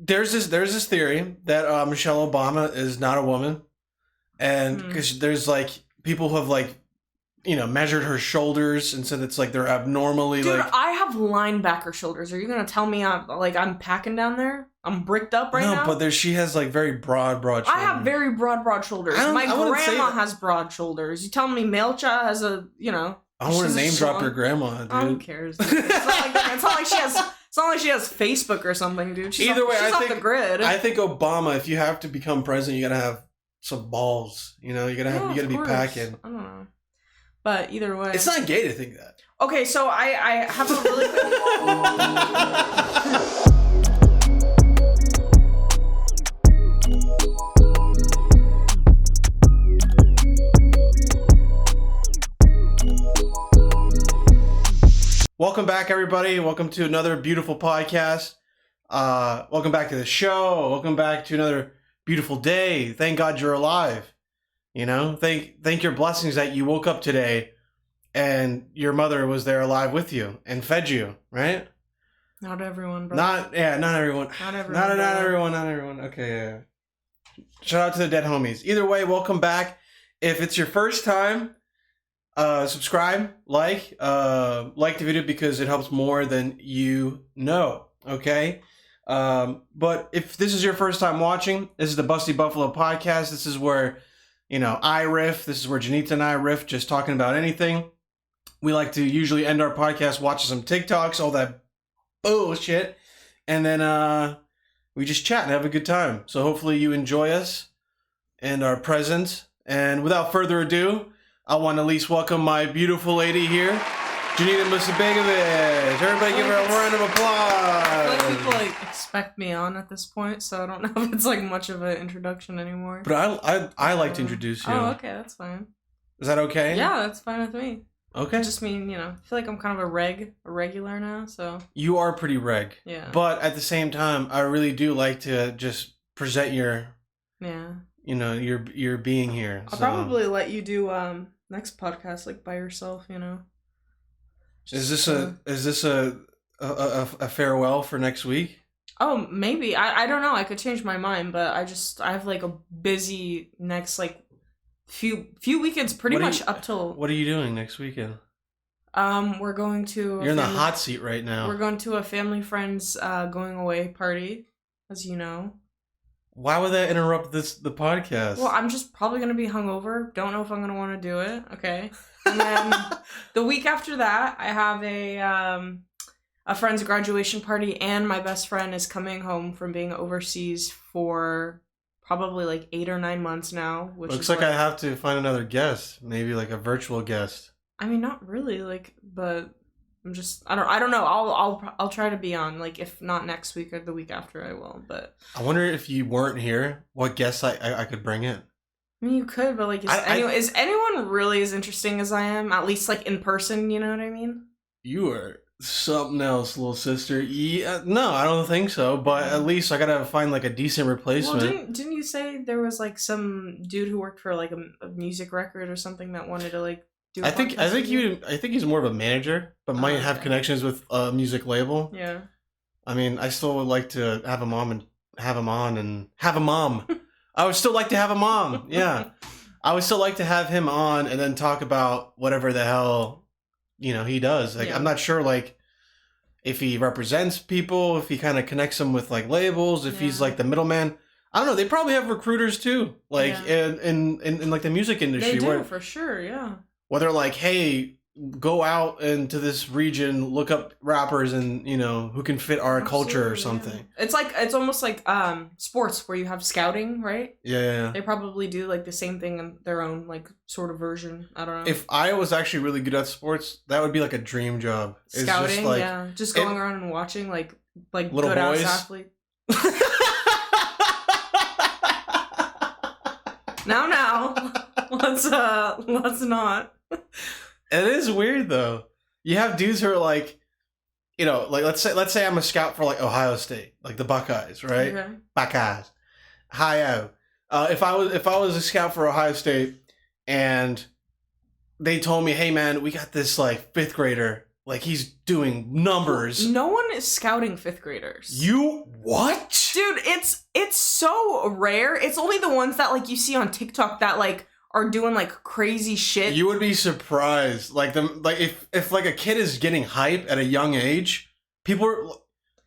there's this theory that Michelle Obama is not a woman, and because there's like people who have like measured her shoulders and said it's like they're abnormally. Dude, like I have linebacker shoulders. Are you gonna tell me I'm packing down there? I'm bricked up right now. No, but she has like very broad shoulders. I have very broad shoulders. My grandma has broad shoulders. You telling me Melcha has a I want to name drop your grandma, dude. Who cares? Dude? It's not like she has. It's not like she has Facebook or something, dude. She's Either way, she's off the grid. I think Obama, if you have to become president, you gotta have some balls. You gotta be packing. I don't know. But either way, it's not gay to think that. Okay, so I have a really Welcome back, everybody. Welcome to another beautiful podcast. Welcome back to the show. Welcome back to another beautiful day. Thank God you're alive. Thank your blessings that you woke up today and your mother was there alive with you and fed you, right? Not everyone, bro. Not everyone. Not everyone. Not everyone. Okay, yeah. Shout out to the dead homies. Either way, welcome back. If it's your first time, subscribe, like the video because it helps more than you know. Okay. But if this is your first time watching, this is the BustyBuffalo podcast. This is where, I riff. This is where Janita and I riff, just talking about anything. We like to usually end our podcast watching some TikToks, all that bullshit. And then, we just chat and have a good time. So hopefully you enjoy us and our presence. And without further ado, I want to at least welcome my beautiful lady here, Janita Musabegovic. Everybody give her a round of applause. People expect me on at this point, so I don't know if it's much of an introduction anymore. But I like to introduce you. Oh, okay, that's fine. Is that okay? Yeah, that's fine with me. Okay. I just mean, I feel like I'm kind of a regular now, so. You are pretty reg. Yeah. But at the same time, I really do like to just present your being here. I'll probably let you do next podcast by yourself, Is this a farewell for next week? Oh, maybe. I don't know. I could change my mind, but I have a busy next few weekends pretty much up till. What are you doing next weekend? We're going to. You're in the hot seat right now. We're going to a family friend's going away party, as you know. Why would that interrupt the podcast? Well, I'm just probably going to be hungover. Don't know if I'm going to want to do it. Okay. And then the week after that, I have a friend's graduation party, and my best friend is coming home from being overseas for probably 8 or 9 months now. Which looks like I have to find another guest, maybe a virtual guest. I mean, not really, but I'm just I don't know. I'll try to be on. If not next week or the week after, I will. But I wonder if you weren't here, what guests I could bring in. I mean, you could, but is anyone really as interesting as I am? At least in person, you know what I mean? You are something else, little sister. Yeah, no, I don't think so. But at least I gotta find a decent replacement. Well, didn't you say there was some dude who worked for a music record or something that wanted to do? I think he's more of a manager, but might have connections with a music label. Yeah. I mean, I still would like to have him on and have a mom. I would still like to have a mom. Yeah. I would still like to have him on and then talk about whatever the hell, he does. Yeah. I'm not sure, if he represents people, if he kind of connects them with, labels, if he's, the middleman. I don't know. They probably have recruiters, too, in the music industry. They do, for sure, yeah. Whether, hey, go out into this region, look up rappers and, who can fit our culture or something. Yeah. It's almost like sports where you have scouting, right? Yeah. They probably do the same thing in their own sort of version. I don't know. If I was actually really good at sports, that would be a dream job. Scouting, just going around and watching like little good boys. ass athlete. Now, let's not. It is weird though. You have dudes who are let's say I'm a scout for Ohio State, the Buckeyes, right? Okay. Buckeyes, Ohio. If I was a scout for Ohio State, and they told me, hey man, we got this 5th grader, Like, he's doing numbers. No one is scouting 5th graders. You what? Dude, it's so rare. It's only the ones that, like, you see on TikTok that, like, are doing, like, crazy shit. You would be surprised. Like, if like, a kid is getting hype at a young age, people are...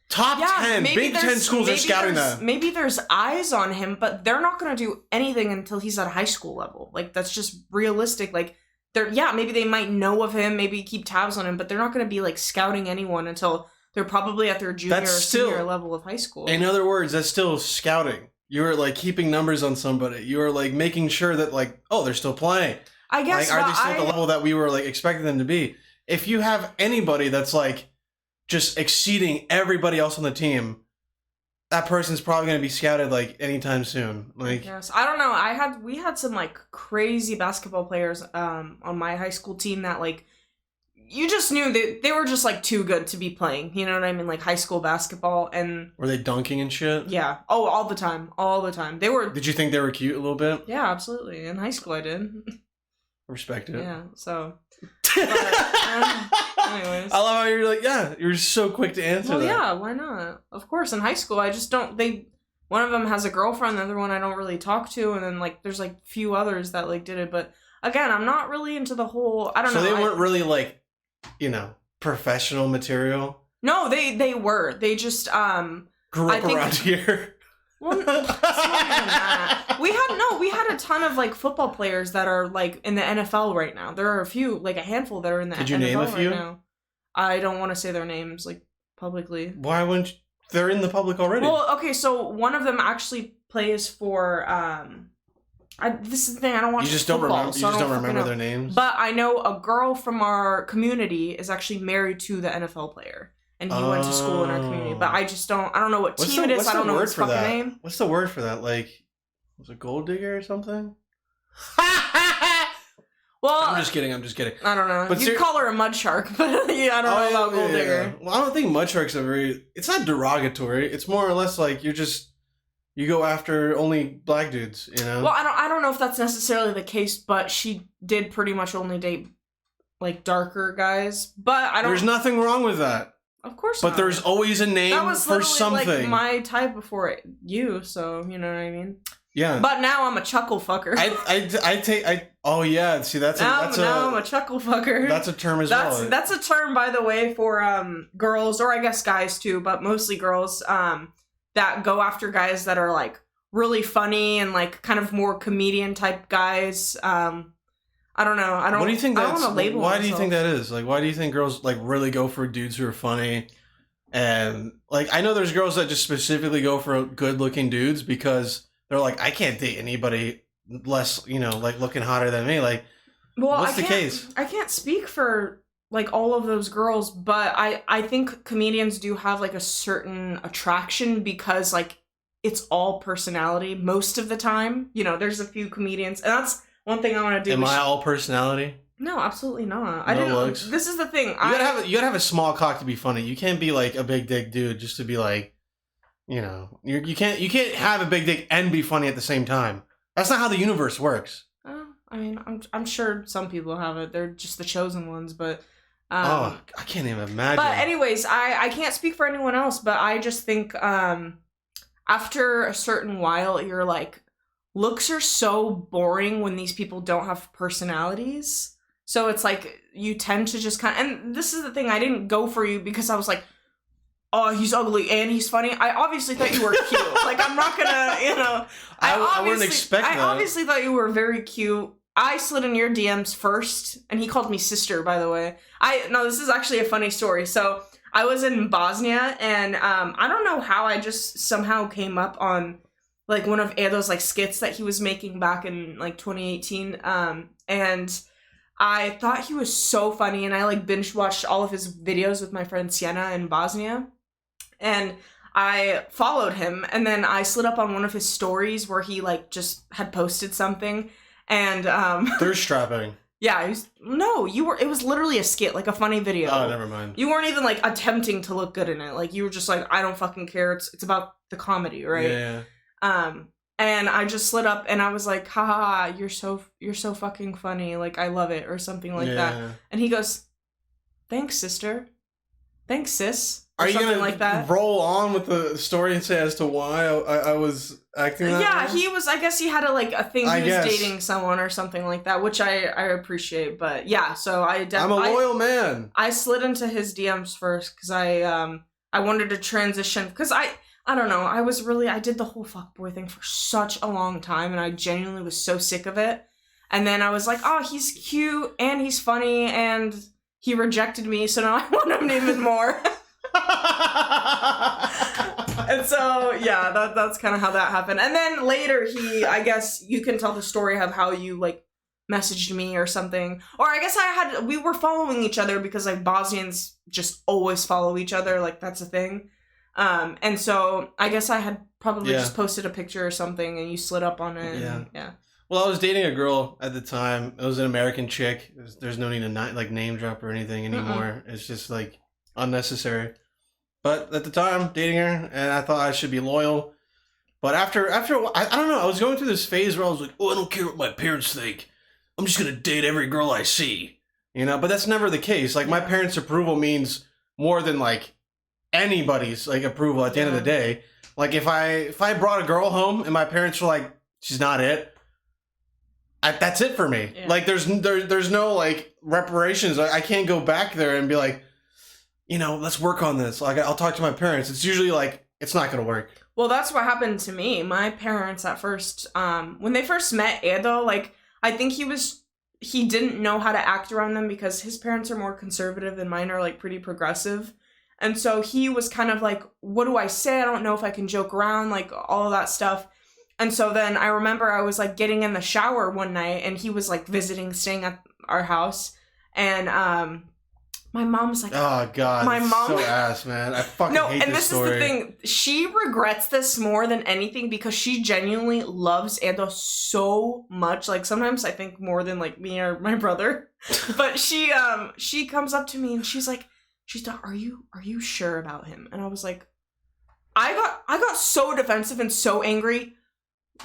Top 10, Big 10 schools are scouting them. Maybe there's eyes on him, but they're not going to do anything until he's at high school level. Like, that's just realistic. Like, maybe they might know of him, maybe keep tabs on him, but they're not going to be, like, scouting anyone until they're probably at their junior or senior level of high school. In other words, that's still scouting. You're, like, keeping numbers on somebody. You're, like, making sure that, like, oh, they're still playing. I guess, like, are they still at the level that we were, like, expecting them to be? If you have anybody that's, like, just exceeding everybody else on the team, that person's probably going to be scouted, like, anytime soon. Like, yes, I don't know. We had some, like, crazy basketball players on my high school team that, like, you just knew that they were just, like, too good to be playing. You know what I mean? Like, high school basketball. And were they dunking and shit? Yeah. Oh, all the time. They were. Did you think they were cute a little bit? Yeah, absolutely. In high school, I did. Respect it. Yeah. So. Anyways. I love how you're like, yeah, you're so quick to answer that. Yeah, why not? Of course, in high school, I just don't, one of them has a girlfriend, the other one I don't really talk to, and then, like, there's, like, few others that, like, did it, but, again, I'm not really into the whole, I don't know. So they weren't really, like, you know, professional material? No, they were. They just, grew up around here. Well, it's not even that. We had a ton of, like, football players that are, like, in the NFL right now. There are a few, like, a handful that are in the NFL right now. Could you name a few? I don't want to say their names, like, publicly. Why wouldn't you? They're in the public already. Well, okay, so one of them actually plays for, this is the thing, I don't watch football. You just don't remember their names? But I know a girl from our community is actually married to the NFL player. And he went to school in our community. But I don't know what team it is. I don't know his fucking name. What's the word for that? Like, was it gold digger or something? Well, I'm just kidding. I don't know. But you'd call her a mud shark, but yeah, I don't know about gold digger. Well, I don't think mud sharks are it's not derogatory. It's more or less like you go after only black dudes, you know? Well, I don't know if that's necessarily the case, but she did pretty much only date, like, darker guys. But There's nothing wrong with that. Of course not. But there's always a name for something. That was like my type before you, so you know what I mean? Yeah. But now I'm a chuckle fucker. Oh yeah, see now I'm a chuckle fucker. That's a term as well. That's a term, by the way, for girls, or I guess guys too, but mostly girls, that go after guys that are, like, really funny and, like, kind of more comedian type guys. I don't know. What do you think that's? Why do you think that is? Like, why do you think girls, like, really go for dudes who are funny? And, like, I know there's girls that just specifically go for good-looking dudes because they're like, I can't date anybody less, you know, like, looking hotter than me. Like, what's the case? I can't speak for, like, all of those girls, but I think comedians do have, like, a certain attraction because, like, it's all personality most of the time. You know, there's a few comedians, and that's one thing I want to do. Am I all personality? No, absolutely not. No looks. This is the thing. You gotta have a small cock to be funny. You can't be, like, a big dick dude just to be, like, you know, you can't have a big dick and be funny at the same time. That's not how the universe works. I mean, I'm sure some people have it. They're just the chosen ones, but. I can't even imagine. But anyways, I can't speak for anyone else, but I just think after a certain while, you're like, looks are so boring when these people don't have personalities. So it's like, you tend to just kind of, and this is the thing, I didn't go for you because I was like, oh, he's ugly and he's funny. I obviously thought you were cute. Like, I'm not gonna, you know. I wouldn't expect that. I obviously thought you were very cute. I slid in your DMs first, and he called me sister, by the way. No, this is actually a funny story. So, I was in Bosnia, and I don't know how I just somehow came up on, like, one of Edo's, like, skits that he was making back in, like, 2018. And I thought he was so funny, and I, like, binge watched all of his videos with my friend Sienna in Bosnia. And I followed him, and then I slid up on one of his stories where he, like, just had posted something, and thirst trapping. Yeah, it was literally a skit, like a funny video. Oh, never mind. You weren't even, like, attempting to look good in it. Like, you were just like, I don't fucking care. It's about the comedy, right? Yeah. And I just slid up and I was like, ha ha ha, you're so fucking funny. Like, I love it, or something like that. And he goes, thanks, sister. Thanks, sis. Or Are you something gonna like that. roll on with the story and say as to why I was acting that Yeah, way? he was. I guess he had a thing. I He was guess. dating someone or something like that, which I appreciate. But yeah, so I'm a loyal man. I slid into his DMs first because I wanted to transition because I don't know, I did the whole fuckboy thing for such a long time and I genuinely was so sick of it. And then I was like, oh, he's cute and he's funny and he rejected me, so now I want him even more. And so yeah, that's kind of how that happened. And then later I guess you can tell the story of how you like messaged me or something, or I guess we were following each other because like Bosnians just always follow each other, like that's a thing. And so I guess I had probably just posted a picture or something and you slid up on it. Yeah. And, yeah. Well, I was dating a girl at the time. It was an American chick. There's no need to like name drop or anything anymore. It's just like unnecessary. But at the time, dating her, and I thought I should be loyal. But after a while, I don't know. I was going through this phase where I was like, oh, I don't care what my parents think. I'm just gonna date every girl I see, you know. But that's never the case. Like my parents' approval means more than like anybody's like approval at the end of the day. Like if I brought a girl home and my parents were like, she's not it, that's it for me. Yeah. Like there's no like reparations. I can't go back there and be like, you know, let's work on this. Like I'll talk to my parents. It's usually like it's not gonna work. Well, that's what happened to me. My parents at first, when they first met Edo, like I think he didn't know how to act around them because his parents are more conservative and mine are like pretty progressive. And so he was kind of like, what do I say? I don't know if I can joke around, like all of that stuff. And so then I remember I was like getting in the shower one night and he was like staying at our house. And my mom was like, oh God, my mom, so ass, man. I fucking hate this story. No, and this is the thing. She regrets this more than anything because she genuinely loves Ando so much. Like sometimes I think more than like me or my brother. But she comes up to me and she's like, are you sure about him? And I was like, I got so defensive and so angry.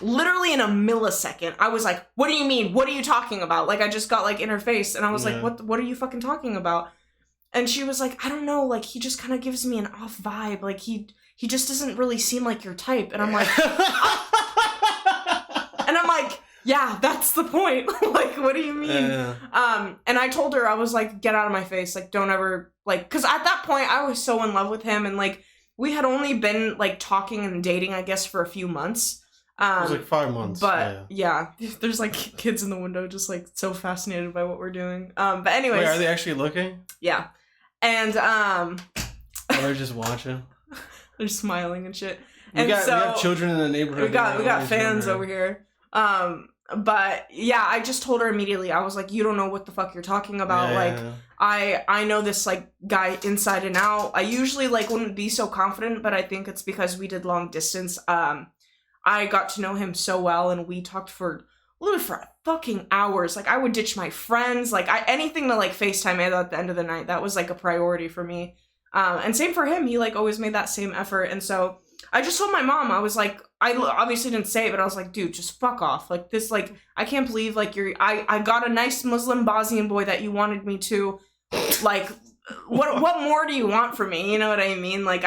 Literally in a millisecond, I was like, what do you mean? What are you talking about? Like I just got like in her face and I was like, what are you fucking talking about? And she was like, I don't know, like, he just kind of gives me an off vibe. Like, he just doesn't really seem like your type. And I'm like, yeah, that's the point. Like, what do you mean? And I told her, I was like, get out of my face. Like, don't ever, like, because at that point, I was so in love with him. And, like, we had only been, like, talking and dating, I guess, for a few months. It was like 5 months. But yeah, there's like kids in the window just like so fascinated by what we're doing. But anyways. Wait, are they actually looking? Yeah. And oh, they're just watching. They're smiling and shit. We have children in the neighborhood. We got fans over here. But yeah, I just told her immediately. I was like, you don't know what the fuck you're talking about. I know this like guy inside and out. I usually like wouldn't be so confident, but I think it's because we did long distance. I got to know him so well and we talked for fucking hours. Like I would ditch my friends, like anything to like FaceTime at the end of the night. That was like a priority for me. And same for him. He like always made that same effort. And so I just told my mom, I was like, I obviously didn't say it, but I was like, dude, just fuck off. Like this, like, I can't believe like I got a nice Muslim Bosnian boy that you wanted me to, like, what more do you want from me? You know what I mean? Like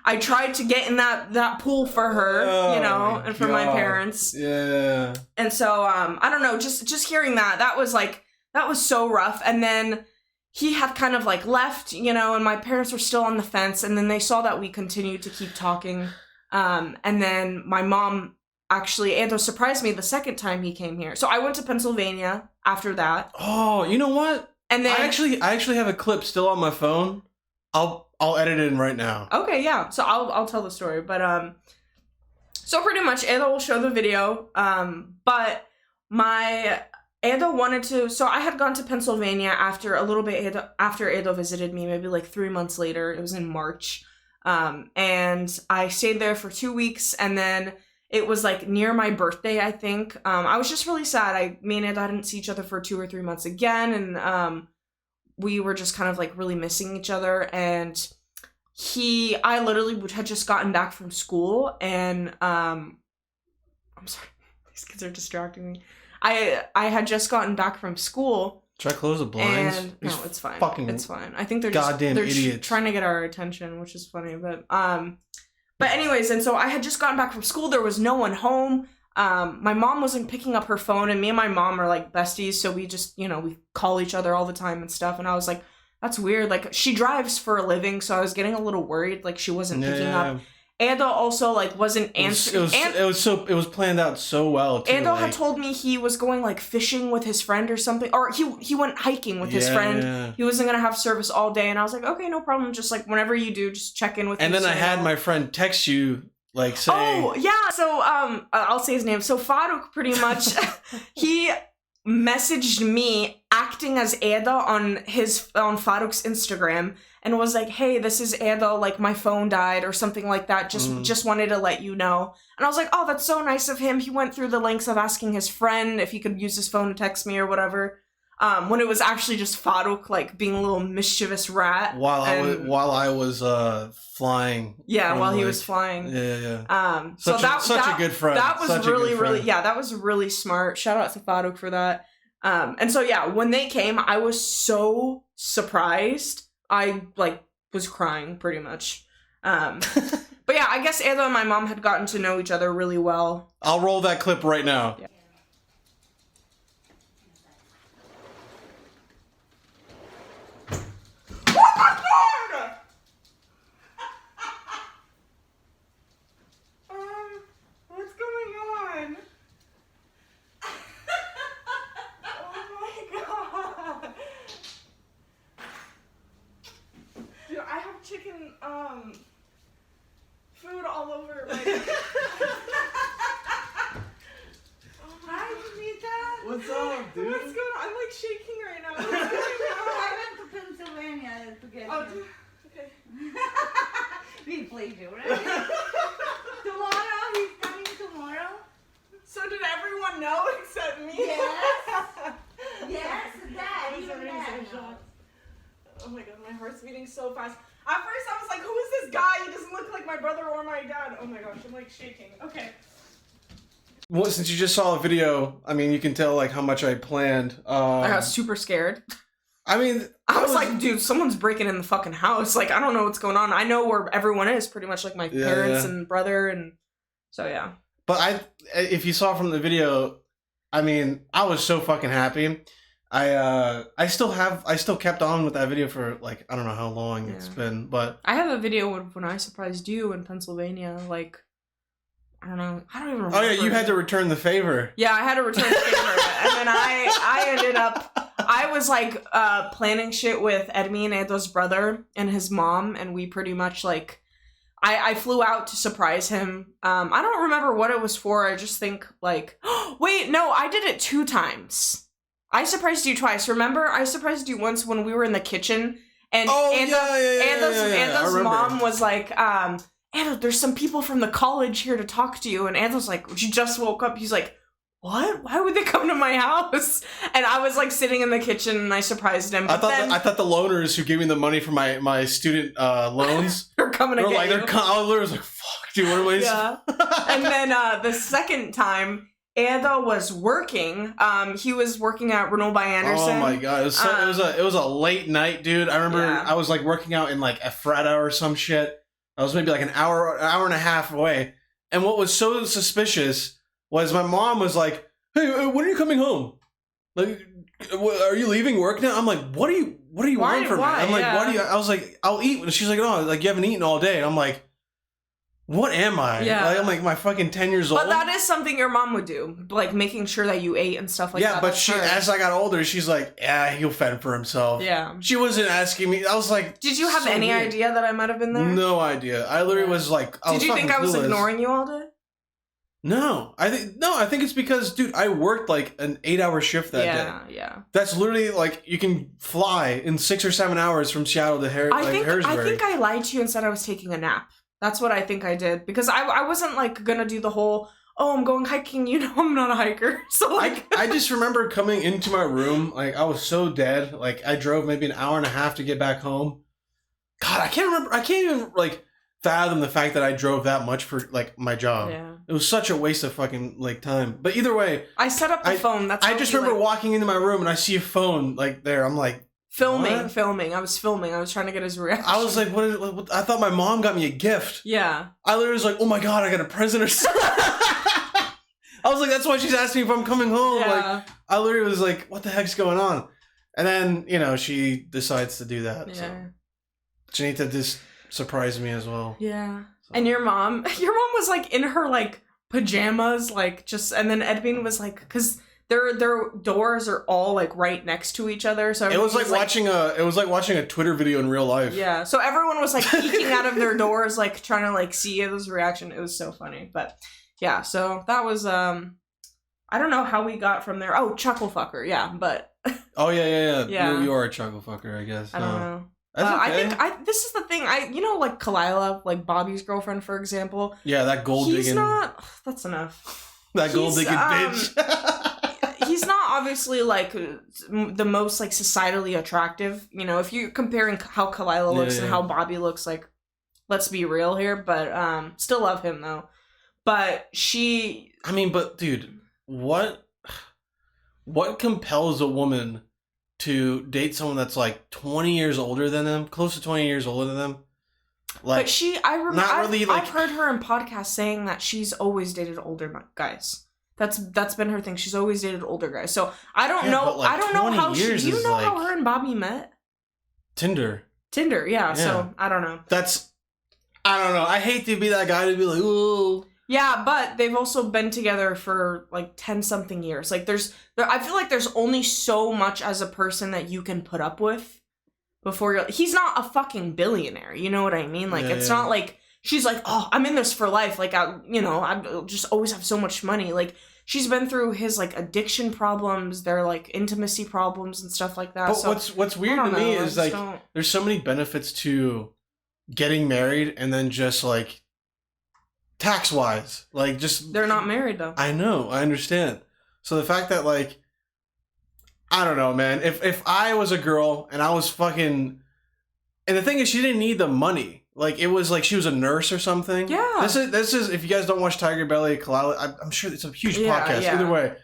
I tried to get in that pool for her, you know, and for my parents. Yeah. And so, I don't know, just hearing that was so rough. And then he had kind of like left, you know, and my parents were still on the fence. And then they saw that we continued to keep talking. And then my mom actually, Ando surprised me the second time he came here. So I went to Pennsylvania after that. Oh, you know what? And then I actually have a clip still on my phone. I'll edit it in right now. Okay, yeah. So I'll tell the story, but so pretty much Ado will show the video. But my Ado wanted to. So I had gone to Pennsylvania after a little bit after Ado visited me, maybe like 3 months later. It was in March, and I stayed there for 2 weeks, and then it was like near my birthday, I think. I was just really sad. Me and Ado didn't see each other for 2 or 3 months again, and we were just kind of like really missing each other. And I literally had just gotten back from school, and I'm sorry, these kids are distracting me. I had just gotten back from school, Should I close the blinds? And These no, it's fine. fucking It's fine. I think they're goddamn they're idiots. trying to get our attention, which is funny. But anyways, and so I had just gotten back from school. There was no one home. My mom wasn't picking up her phone, and me and my mom are like besties, so we just, you know, we call each other all the time and stuff. And I was like, that's weird. Like, she drives for a living, so I was getting a little worried, like she wasn't picking up. Ando also like wasn't answering. It was planned out so well too. Ando had told me he was going like fishing with his friend or something, or he went hiking with his friend. Yeah. He wasn't gonna have service all day, and I was like, okay, no problem. Just like whenever you do, just check in with me. And then I had my friend text you like saying, "Oh yeah," so I'll say his name. So Farooq, pretty much, he messaged me acting as Ada on Farooq's Instagram. And was like, hey, this is Ando, like, my phone died, or something like that, just wanted to let you know. And I was like, oh, that's so nice of him. He went through the lengths of asking his friend if he could use his phone to text me or whatever. When it was actually just Farooq, like, being a little mischievous rat. While I was flying. Yeah, while he was flying. Yeah. Such a good friend. That was really, that was really smart. Shout out to Farooq for that. And so, yeah, when they came, I was so surprised. I, like, was crying, pretty much. But yeah, I guess Ando and my mom had gotten to know each other really well. I'll roll that clip right now. Yeah. Oh my god! What's going on? Oh my god! Dude, I have chicken, food all over my... Hi, Anita. What's up, dude? What's going on? I'm like shaking right now. What's going I went to Pennsylvania to get on? Oh, you. dude. Okay. We played you, right? Tomorrow, he's coming tomorrow. So did everyone know except me? Yes. Yes, Dad. I'm Even sorry, Dad I'm knows. so shocked. Oh my god, my heart's beating so fast. At first I was like, who is this guy? He doesn't look like my brother or my dad. Oh my gosh, I'm like shaking. Okay. Well, since you just saw a video, I mean, you can tell like how much I planned. I got super scared. I mean, I was like, dude, someone's breaking in the fucking house. Like, I don't know what's going on. I know where everyone is, pretty much, like my parents and brother, and so yeah. But if you saw from the video, I mean, I was so fucking happy. I still kept on with that video for like I don't know how long it's been, but I have a video when I surprised you in Pennsylvania. Like, I don't even remember. Oh yeah, you had to return the favor. Yeah, I had to return the favor, and then I ended up. I was like planning shit with Edmi and Ando's brother and his mom, and we pretty much like I flew out to surprise him. I don't remember what it was for. I just think like, wait, no, I did it 2 times. I surprised you twice. Remember, I surprised you once when we were in the kitchen, and Ando's mom was like, Ando, there's some people from the college here to talk to you, and Ando's like, she just woke up. He's like, what? Why would they come to my house? And I was like sitting in the kitchen and I surprised him. I thought the loaners who gave me the money for my student loans are coming to get you. I was like, fuck, dude, what am I? Yeah. And then the second time, Ando was working. He was working at Renault by Anderson. Oh my god, it was a late night, dude. I remember I was like working out in like a frat hour or some shit. I was maybe like an hour and a half away. And what was so suspicious was my mom was like, "Hey, when are you coming home? Like, are you leaving work now?" I'm like, "What do you want from me?" I'm like, "What do you?" I was like, "I'll eat." And she's like, "No, like you haven't eaten all day." And I'm like, "What am I?" Yeah. Like, I'm like my fucking 10 years old. But that is something your mom would do, like making sure that you ate and stuff like that. Yeah, but as I got older, she's like, "Yeah, he'll fend for himself." Yeah. She wasn't asking me. I was like, did you have any idea that I might have been there? No idea. I literally was like, did you think I was ignoring you all day? No, I think it's because, dude, I worked like an 8-hour shift that day. Yeah. That's literally like you can fly in 6 or 7 hours from Seattle to Harrisburg. I think I lied to you and said I was taking a nap. That's what I think I did, because I wasn't like gonna do the whole, oh, I'm going hiking, you know, I'm not a hiker. So like I just remember coming into my room, like I was so dead. Like I drove maybe an hour and a half to get back home. God, I can't even like fathom the fact that I drove that much for like my job. Yeah. It was such a waste of fucking like time. But either way, I set up the phone. That's I how just we, remember like, walking into my room and I see a phone like there. I'm like, filming. what? I was filming. I was trying to get his reaction. I was like, what? I thought my mom got me a gift. Yeah. I literally was like, oh my god, I got a present or something. I was like, that's why she's asking if I'm coming home. Yeah. Like, I literally was like, what the heck's going on? And then, you know, she decides to do that. Yeah. So Janita just surprised me as well. Yeah. So. And your mom was like in her like pajamas, like just, and then Edwin was like, because their doors are all like right next to each other, so it was like watching a Twitter video in real life. Yeah, so everyone was like peeking out of their doors, like trying to like see his reaction. It was so funny, but yeah. So that was I don't know how we got from there. Oh, chuckle fucker, yeah, but Oh yeah. Yeah. You are a chuckle fucker, I guess. I don't know. That's okay. I think this is the thing. You know, like Kalila, like Bobby's girlfriend, for example. Yeah, that gold digging. He's not. That's enough. That gold digging bitch. He's not obviously like the most like societally attractive. You know, if you're comparing how Kalila looks and how Bobby looks, like, let's be real here. But still love him though. But she. I mean, but dude, what compels a woman to date someone that's like 20 years older than them, close to 20 years older than them? Like, but I've heard her in podcasts saying that she's always dated older guys. That's been her thing. She's always dated older guys. So I don't know. But like I don't know how she. Do you know like how her and Bobby met? Tinder, yeah. So I don't know. I don't know. I hate to be that guy to be like, ooh. Yeah, but they've also been together for like 10-something years. Like I feel like there's only so much as a person that you can put up with before he's not a fucking billionaire. You know what I mean? Like it's not like she's like, oh, I'm in this for life. Like I just always have so much money. Like she's been through his like addiction problems, their like intimacy problems and stuff like that. But so, what's weird to me is like there's so many benefits to getting married and then just like tax wise, like just they're not married though. I know, I understand. So the fact that like I don't know, man. If I was a girl and I was fucking, and the thing is, she didn't need the money. Like it was like she was a nurse or something. Yeah. This is if you guys don't watch Tiger Belly, Kalila, I'm sure it's a huge podcast. Yeah. Either way,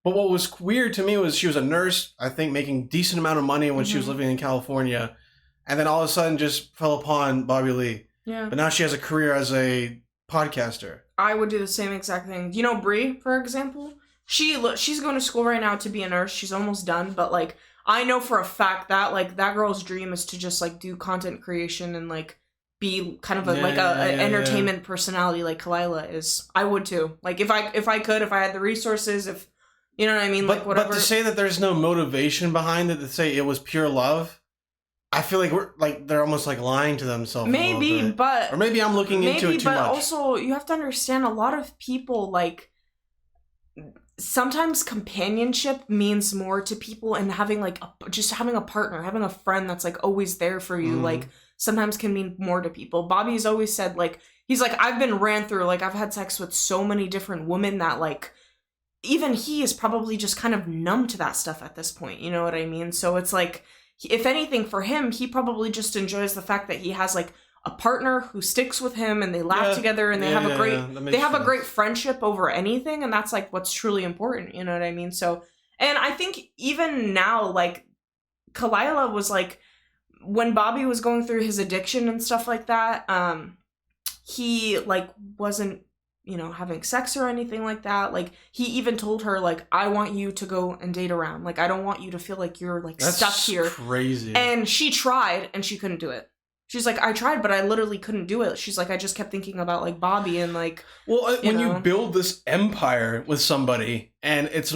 but what was weird to me was she was a nurse. I think making decent amount of money when she was living in California, and then all of a sudden just fell upon Bobby Lee. Yeah. But now she has a career as a podcaster. I would do the same exact thing. You know, Brie, for example, she's going to school right now to be a nurse. She's almost done, but like I know for a fact that like that girl's dream is to just like do content creation and like be kind of an entertainment personality like Kalila is. I would too. Like if I had the resources, if you know what I mean, like whatever. But to say that there's no motivation behind it, to say it was pure love, I feel like they're almost like lying to themselves. Maybe, or maybe I'm looking into it too much. But also, you have to understand a lot of people like sometimes companionship means more to people, and having like just having a partner, having a friend that's like always there for you, like sometimes can mean more to people. Bobby's always said like he's like I've been ran through, like I've had sex with so many different women that like even he is probably just kind of numb to that stuff at this point. You know what I mean? So it's like, if anything, for him, he probably just enjoys the fact that he has like a partner who sticks with him and they laugh together and they have a great friendship over anything, and that's like what's truly important, you know what I mean? So, and I think even now, like Kalila was like, when Bobby was going through his addiction and stuff like that, he like wasn't, you know, having sex or anything like that. Like he even told her like, I want you to go and date around. Like I don't want you to feel like you're like stuck here. That's crazy. And she tried and she couldn't do it. She's like, I tried, but I literally couldn't do it. She's like, I just kept thinking about like Bobby and like. Well, when you build this empire with somebody, and it's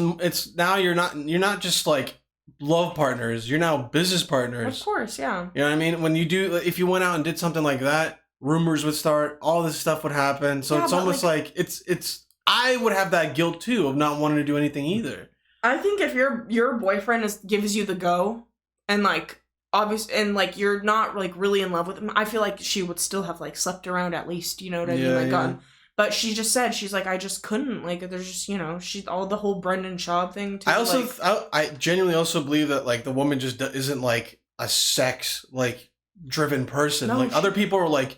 now you're not just like love partners. You're now business partners. Of course, yeah. You know what I mean? When you do, if you went out and did something like that, rumors would start. All this stuff would happen. So it's almost like it's. I would have that guilt too of not wanting to do anything either. I think if your boyfriend gives you the go, and like. Obvious, and like you're not like really in love with him, I feel like she would still have like slept around at least, you know what I mean, like gotten. But she just said, she's like, I just couldn't, like there's just, you know, she all the whole Brendan Schaub thing too. I genuinely also believe that like the woman just isn't like a sex like driven person. No, like other people are like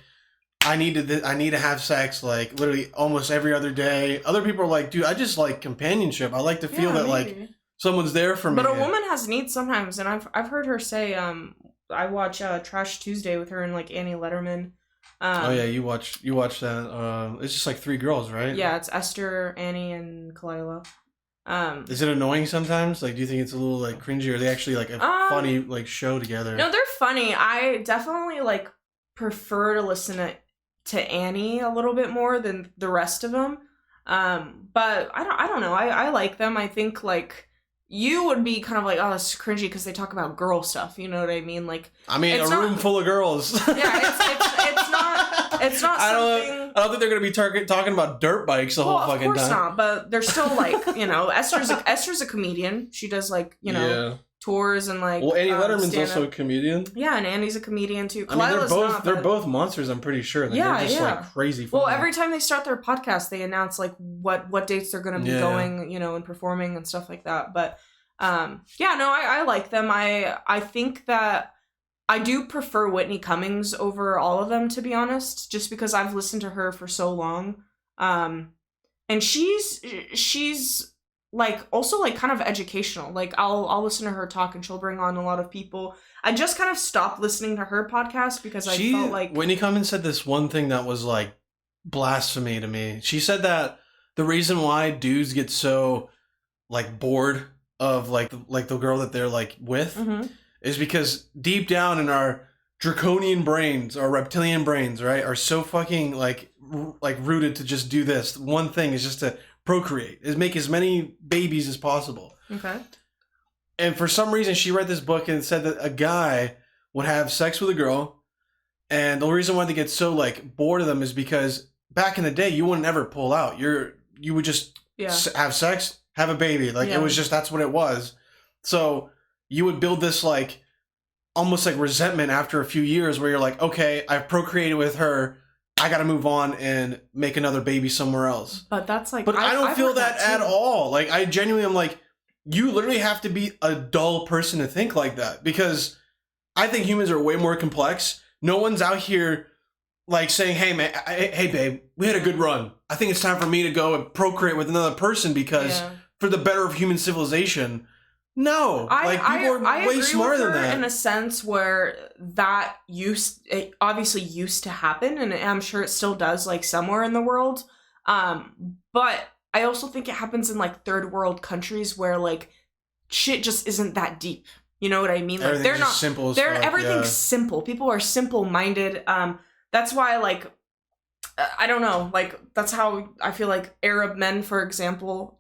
I need to have sex like literally almost every other day. Other people are like, dude, I just like companionship. I like to feel that like someone's there for me. But a woman has needs sometimes, and I've heard her say, I watch Trash Tuesday with her and like Annie Letterman. Oh yeah, you watch that. It's just like 3 girls, right? Yeah, it's Esther, Annie, and Kalila. Is it annoying sometimes? Like, do you think it's a little like cringy, or are they actually like a funny like show together? No, they're funny. I definitely like prefer to listen to Annie a little bit more than the rest of them. But I don't know. I like them. I think like you would be kind of like, oh, this is cringy because they talk about girl stuff. You know what I mean? Like, I mean, a room full of girls. Yeah, it's not something. I don't think they're gonna be talking about dirt bikes the whole fucking time. Of course not. But they're still like, you know, Esther's a comedian. She does like, you know, tours and like. Well, Annie Letterman's also a comedian. Yeah, and Annie's a comedian too. I mean, they're both monsters. I'm pretty sure. Like, they're just like crazy funny. Well, every time they start their podcast, they announce like what dates they're gonna be going, you know, and performing and stuff like that. But I like them. I think that I do prefer Whitney Cummings over all of them, to be honest, just because I've listened to her for so long. And she's like also like kind of educational. Like I'll listen to her talk and she'll bring on a lot of people. I just kind of stopped listening to her podcast because I felt like Whitney Cummings said this one thing that was like blasphemy to me. She said that the reason why dudes get so like bored of like the girl that they're like with is because deep down in our draconian brains, our reptilian brains, right, are so fucking like rooted to just do this. One thing is just to procreate, is make as many babies as possible. Okay. And for some reason, she read this book and said that a guy would have sex with a girl, and the reason why they get so like bored of them is because back in the day, you wouldn't ever pull out. You would just have sex, have a baby. Like it was just, that's what it was. So you would build this like almost like resentment after a few years where you're like, okay, I've procreated with her, I gotta move on and make another baby somewhere else. But that's like, but I don't feel that at all. Like I genuinely am like, you literally have to be a dull person to think like that, because I think humans are way more complex. No one's out here like saying, hey man, hey babe, we had a good run. I think it's time for me to go and procreate with another person because for the better of human civilization. No, people are way smarter than that. In a sense where that obviously used to happen, and I'm sure it still does, like somewhere in the world. But I also think it happens in like third world countries where like shit just isn't that deep. You know what I mean? Like they're not simple. Everything's simple. People are simple minded. That's why like I don't know. Like that's how I feel like Arab men, for example.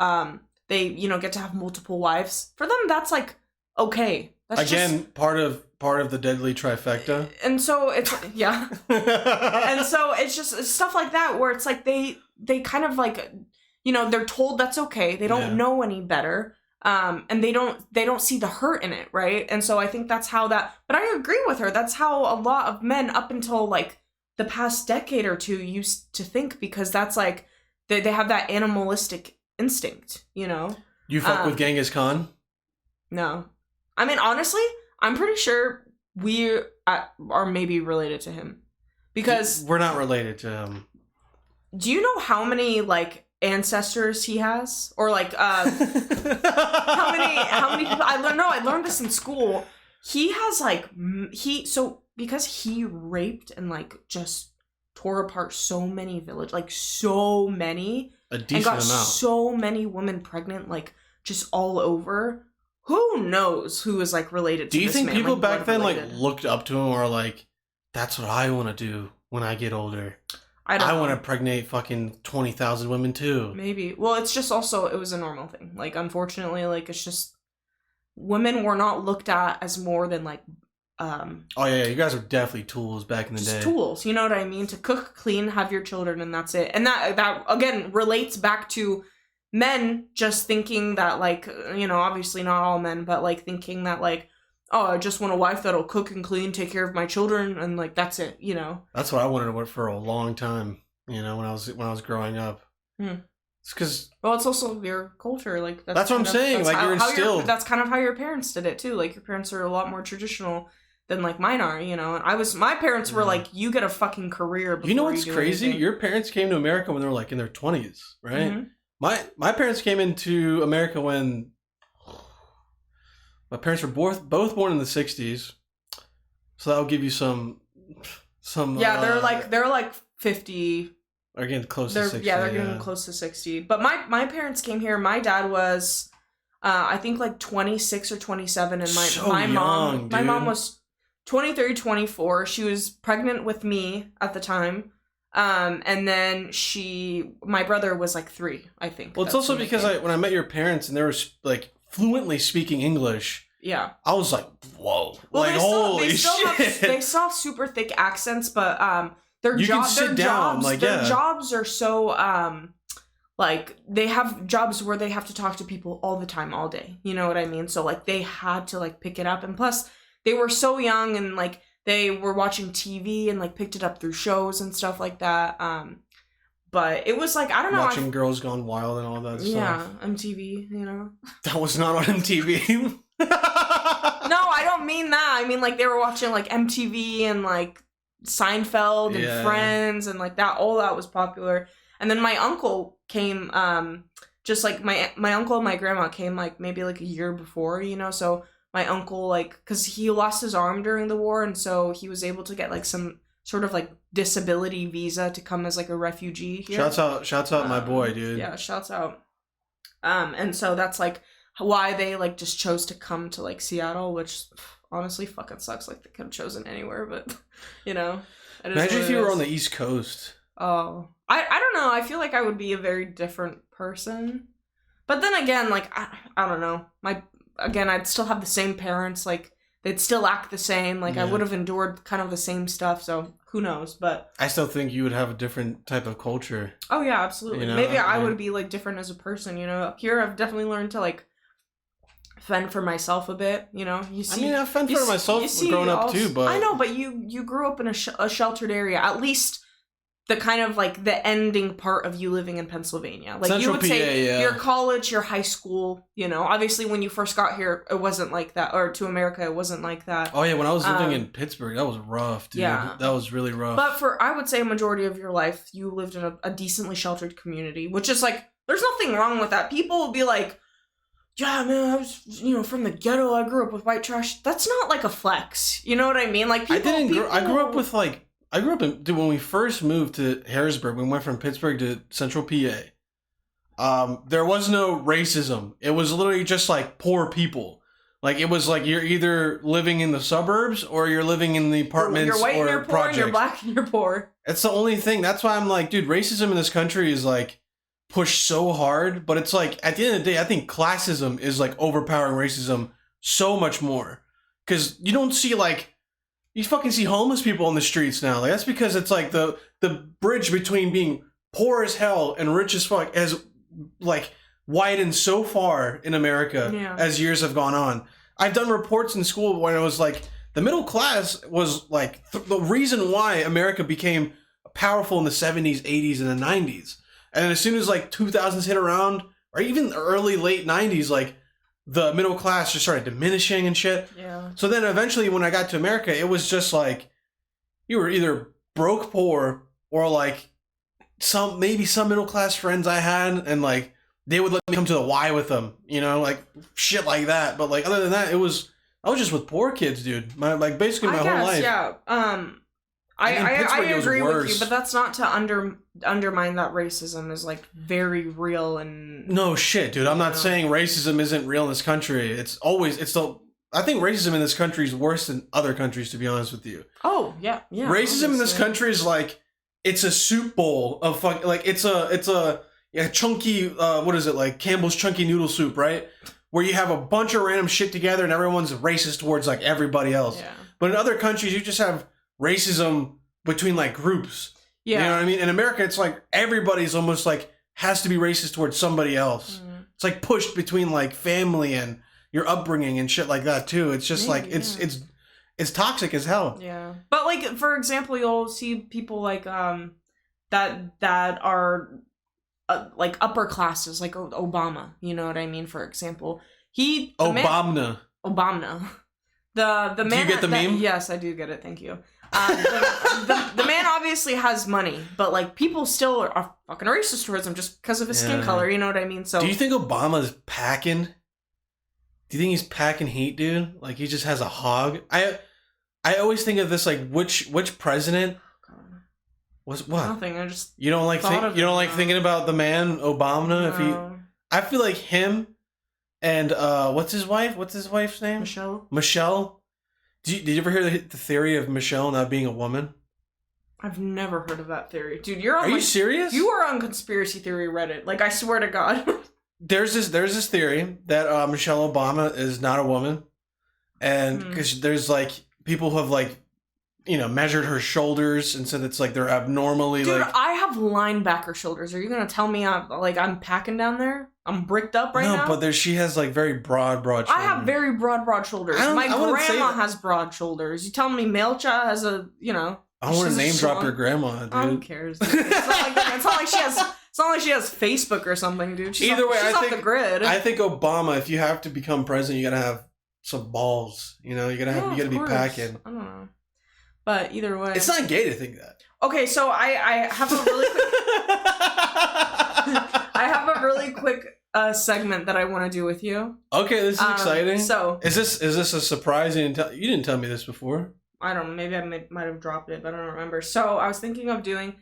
They, you know, get to have multiple wives. For them, that's like okay. That's again part of the deadly trifecta. And so it's and so it's just stuff like that where it's like they kind of like, you know, they're told that's okay. They don't know any better, and they don't see the hurt in it, right? And so I think that's how that. But I agree with her. That's how a lot of men up until like the past decade or two used to think, because that's like they have that animalistic instinct, you know. You fuck with Genghis Khan? No. I mean, honestly, I'm pretty sure we are maybe related to him. Because... We're not related to him. Do you know how many, like, ancestors he has? Or, like, how many people... I learned this in school. He has, like... because he raped and, like, just tore apart so many villages. Like, so many... A decent amount. So many women pregnant, like, just all over. Who knows who is, like, related to this man? Do you think people like, back then, like, looked up to him or, like, that's what I want to do when I get older? I want to pregnate fucking 20,000 women, too. Maybe. Well, it's just also, it was a normal thing. Like, unfortunately, like, it's just, women were not looked at as more than, like, oh yeah, you guys were definitely tools back in the day. Tools, you know what I mean? To cook, clean, have your children, and that's it. And that again relates back to men just thinking that, like, you know, obviously not all men, but like thinking that like, oh, I just want a wife that'll cook and clean, take care of my children, and like that's it, you know. That's what I wanted to work for a long time, you know, when I was growing up. It's because it's also your culture, like that's what I'm saying. Like you're instilled. That's kind of how your parents did it too. Like your parents are a lot more traditional than like mine are, you know. And my parents were like, you get a fucking career before you know what's do crazy? anything. Your parents came to America when they were like in their 20s, right? Mm-hmm. My parents came into America when my parents were both born in the 60s. So that'll give you some yeah, they're like 50. Are getting close to 60. Yeah, they're getting close to 60. But my parents came here. My dad was I think like 26 or 27, and my mom was 23, 24. She was pregnant with me at the time. And then my brother was like 3, I think. Well, it's also because when I met your parents and they were like fluently speaking English. Yeah. I was like, whoa. Well, like, holy shit. They still have super thick accents, but their jobs are so like they have jobs where they have to talk to people all the time, all day. You know what I mean? So like they had to like pick it up, and plus they were so young and like they were watching TV and like picked it up through shows and stuff like that. But it was like, I don't know. Watching Girls Gone Wild and all that stuff. Yeah, MTV, you know. That was not on MTV. No, I don't mean that. I mean like they were watching like MTV and like Seinfeld and Friends and like that. All that was popular. And then my uncle came, just like my uncle and my grandma came like maybe like a year before, you know. So my uncle, like, because he lost his arm during the war, and so he was able to get like some sort of like disability visa to come as like a refugee here. Shouts out my boy, dude. Yeah, shouts out. And so that's like why they like just chose to come to like Seattle, which honestly fucking sucks. Like they could have chosen anywhere, but you know. Imagine if you were on the East Coast. Oh, I don't know. I feel like I would be a very different person. But then again, like I don't know. I'd still have the same parents. Like they'd still act the same. Like I would have endured kind of the same stuff. So who knows? But I still think you would have a different type of culture. Oh yeah, absolutely. You know? Maybe I would be like different as a person. You know, here I've definitely learned to like fend for myself a bit. You know, I've fend for myself growing up too. But I know, but you grew up in a sheltered area. At least the kind of like the ending part of you living in Pennsylvania. Like Central you would PA, say your college, your high school, you know, obviously when you first got here, it wasn't like that, or to America, it wasn't like that. Oh yeah, when I was living in Pittsburgh, that was rough, dude. Yeah. That was really rough. But I would say a majority of your life, you lived in a decently sheltered community, which is like, there's nothing wrong with that. People will be like, yeah, man, I was, you know, from the ghetto. I grew up with white trash. That's not like a flex. You know what I mean? Like I grew up with like, when we first moved to Harrisburg, we went from Pittsburgh to Central PA. There was no racism. It was literally just like poor people. Like it was like you're either living in the suburbs or you're living in the apartments you're white or and you're poor, projects. and you're black and you're poor. It's the only thing. That's why I'm like, dude, racism in this country is like pushed so hard. But it's like at the end of the day, I think classism is like overpowering racism so much more. Because you don't see like, you fucking see homeless people on the streets now. Like that's because it's like the bridge between being poor as hell and rich as fuck has like widened so far in America as years have gone on. I've done reports in school when it was like the middle class was like the reason why America became powerful in the 70s, 80s, and the 90s. And as soon as like 2000s hit around, or even the early late 90s, like the middle class just started diminishing and shit. Yeah. So then eventually when I got to America, it was just like you were either broke poor or like some middle class friends I had, and like they would let me come to the Y with them, you know, like shit like that. But like other than that, I was just with poor kids, dude. Basically my whole life. Yeah. I agree with you, but that's not to undermine that racism is like very real and no shit, dude. I'm not saying racism isn't real in this country. I think racism in this country is worse than other countries, to be honest with you. Oh yeah, yeah. Racism in this country is like it's a soup bowl of fuck. Like it's a chunky what is it, like Campbell's chunky noodle soup, right? Where you have a bunch of random shit together and everyone's racist towards like everybody else. Yeah. But in other countries, you just have racism between like groups. Yeah. You know what I mean? In America, it's like everybody's almost like has to be racist towards somebody else. Mm. It's like pushed between like family and your upbringing and shit like that too. It's just it's toxic as hell. Yeah. But like for example, you'll see people like that are like upper classes, like Obama. You know what I mean? For example, OBAMNA. The man. Do you get the meme? Yes, I do get it. Thank you. The man obviously has money, but like people still are fucking racist towards him just because of his skin color. You know what I mean? So do you think Obama's packing? Do you think he's packing heat, dude? Like he just has a hog? I always think of this like which president was what? Nothing. I just you don't like thinking about the man Obama no. if he. I feel like him and what's his wife? What's his wife's name? Michelle. Did you ever hear the theory of Michelle not being a woman? I've never heard of that theory, dude. Are you serious? You are on conspiracy theory Reddit. Like I swear to God. There's this theory that Michelle Obama is not a woman, and because there's like people who have like measured her shoulders and said it's like they're abnormally dude, like. I have linebacker shoulders. Are you gonna tell me I'm packing down there? I'm bricked up right now. No, but she has like very broad shoulders. I have very broad shoulders. My grandma has broad shoulders. You telling me Melcha has a I want to name drop your grandma, dude. Who cares? Dude? It's not like she has. It's not like she has Facebook or something, dude. She's Either way, she's off the grid. I think Obama, if you have to become president, you gotta have some balls. You gotta be packing. I don't know. But either way, it's not gay to think that. Okay, so I have a really quick. I have a really quick segment that I want to do with you. Okay, this is exciting. So is this a surprise? You didn't tell me this before. I don't know. Maybe I might have dropped it, but I don't remember. So I was thinking of doing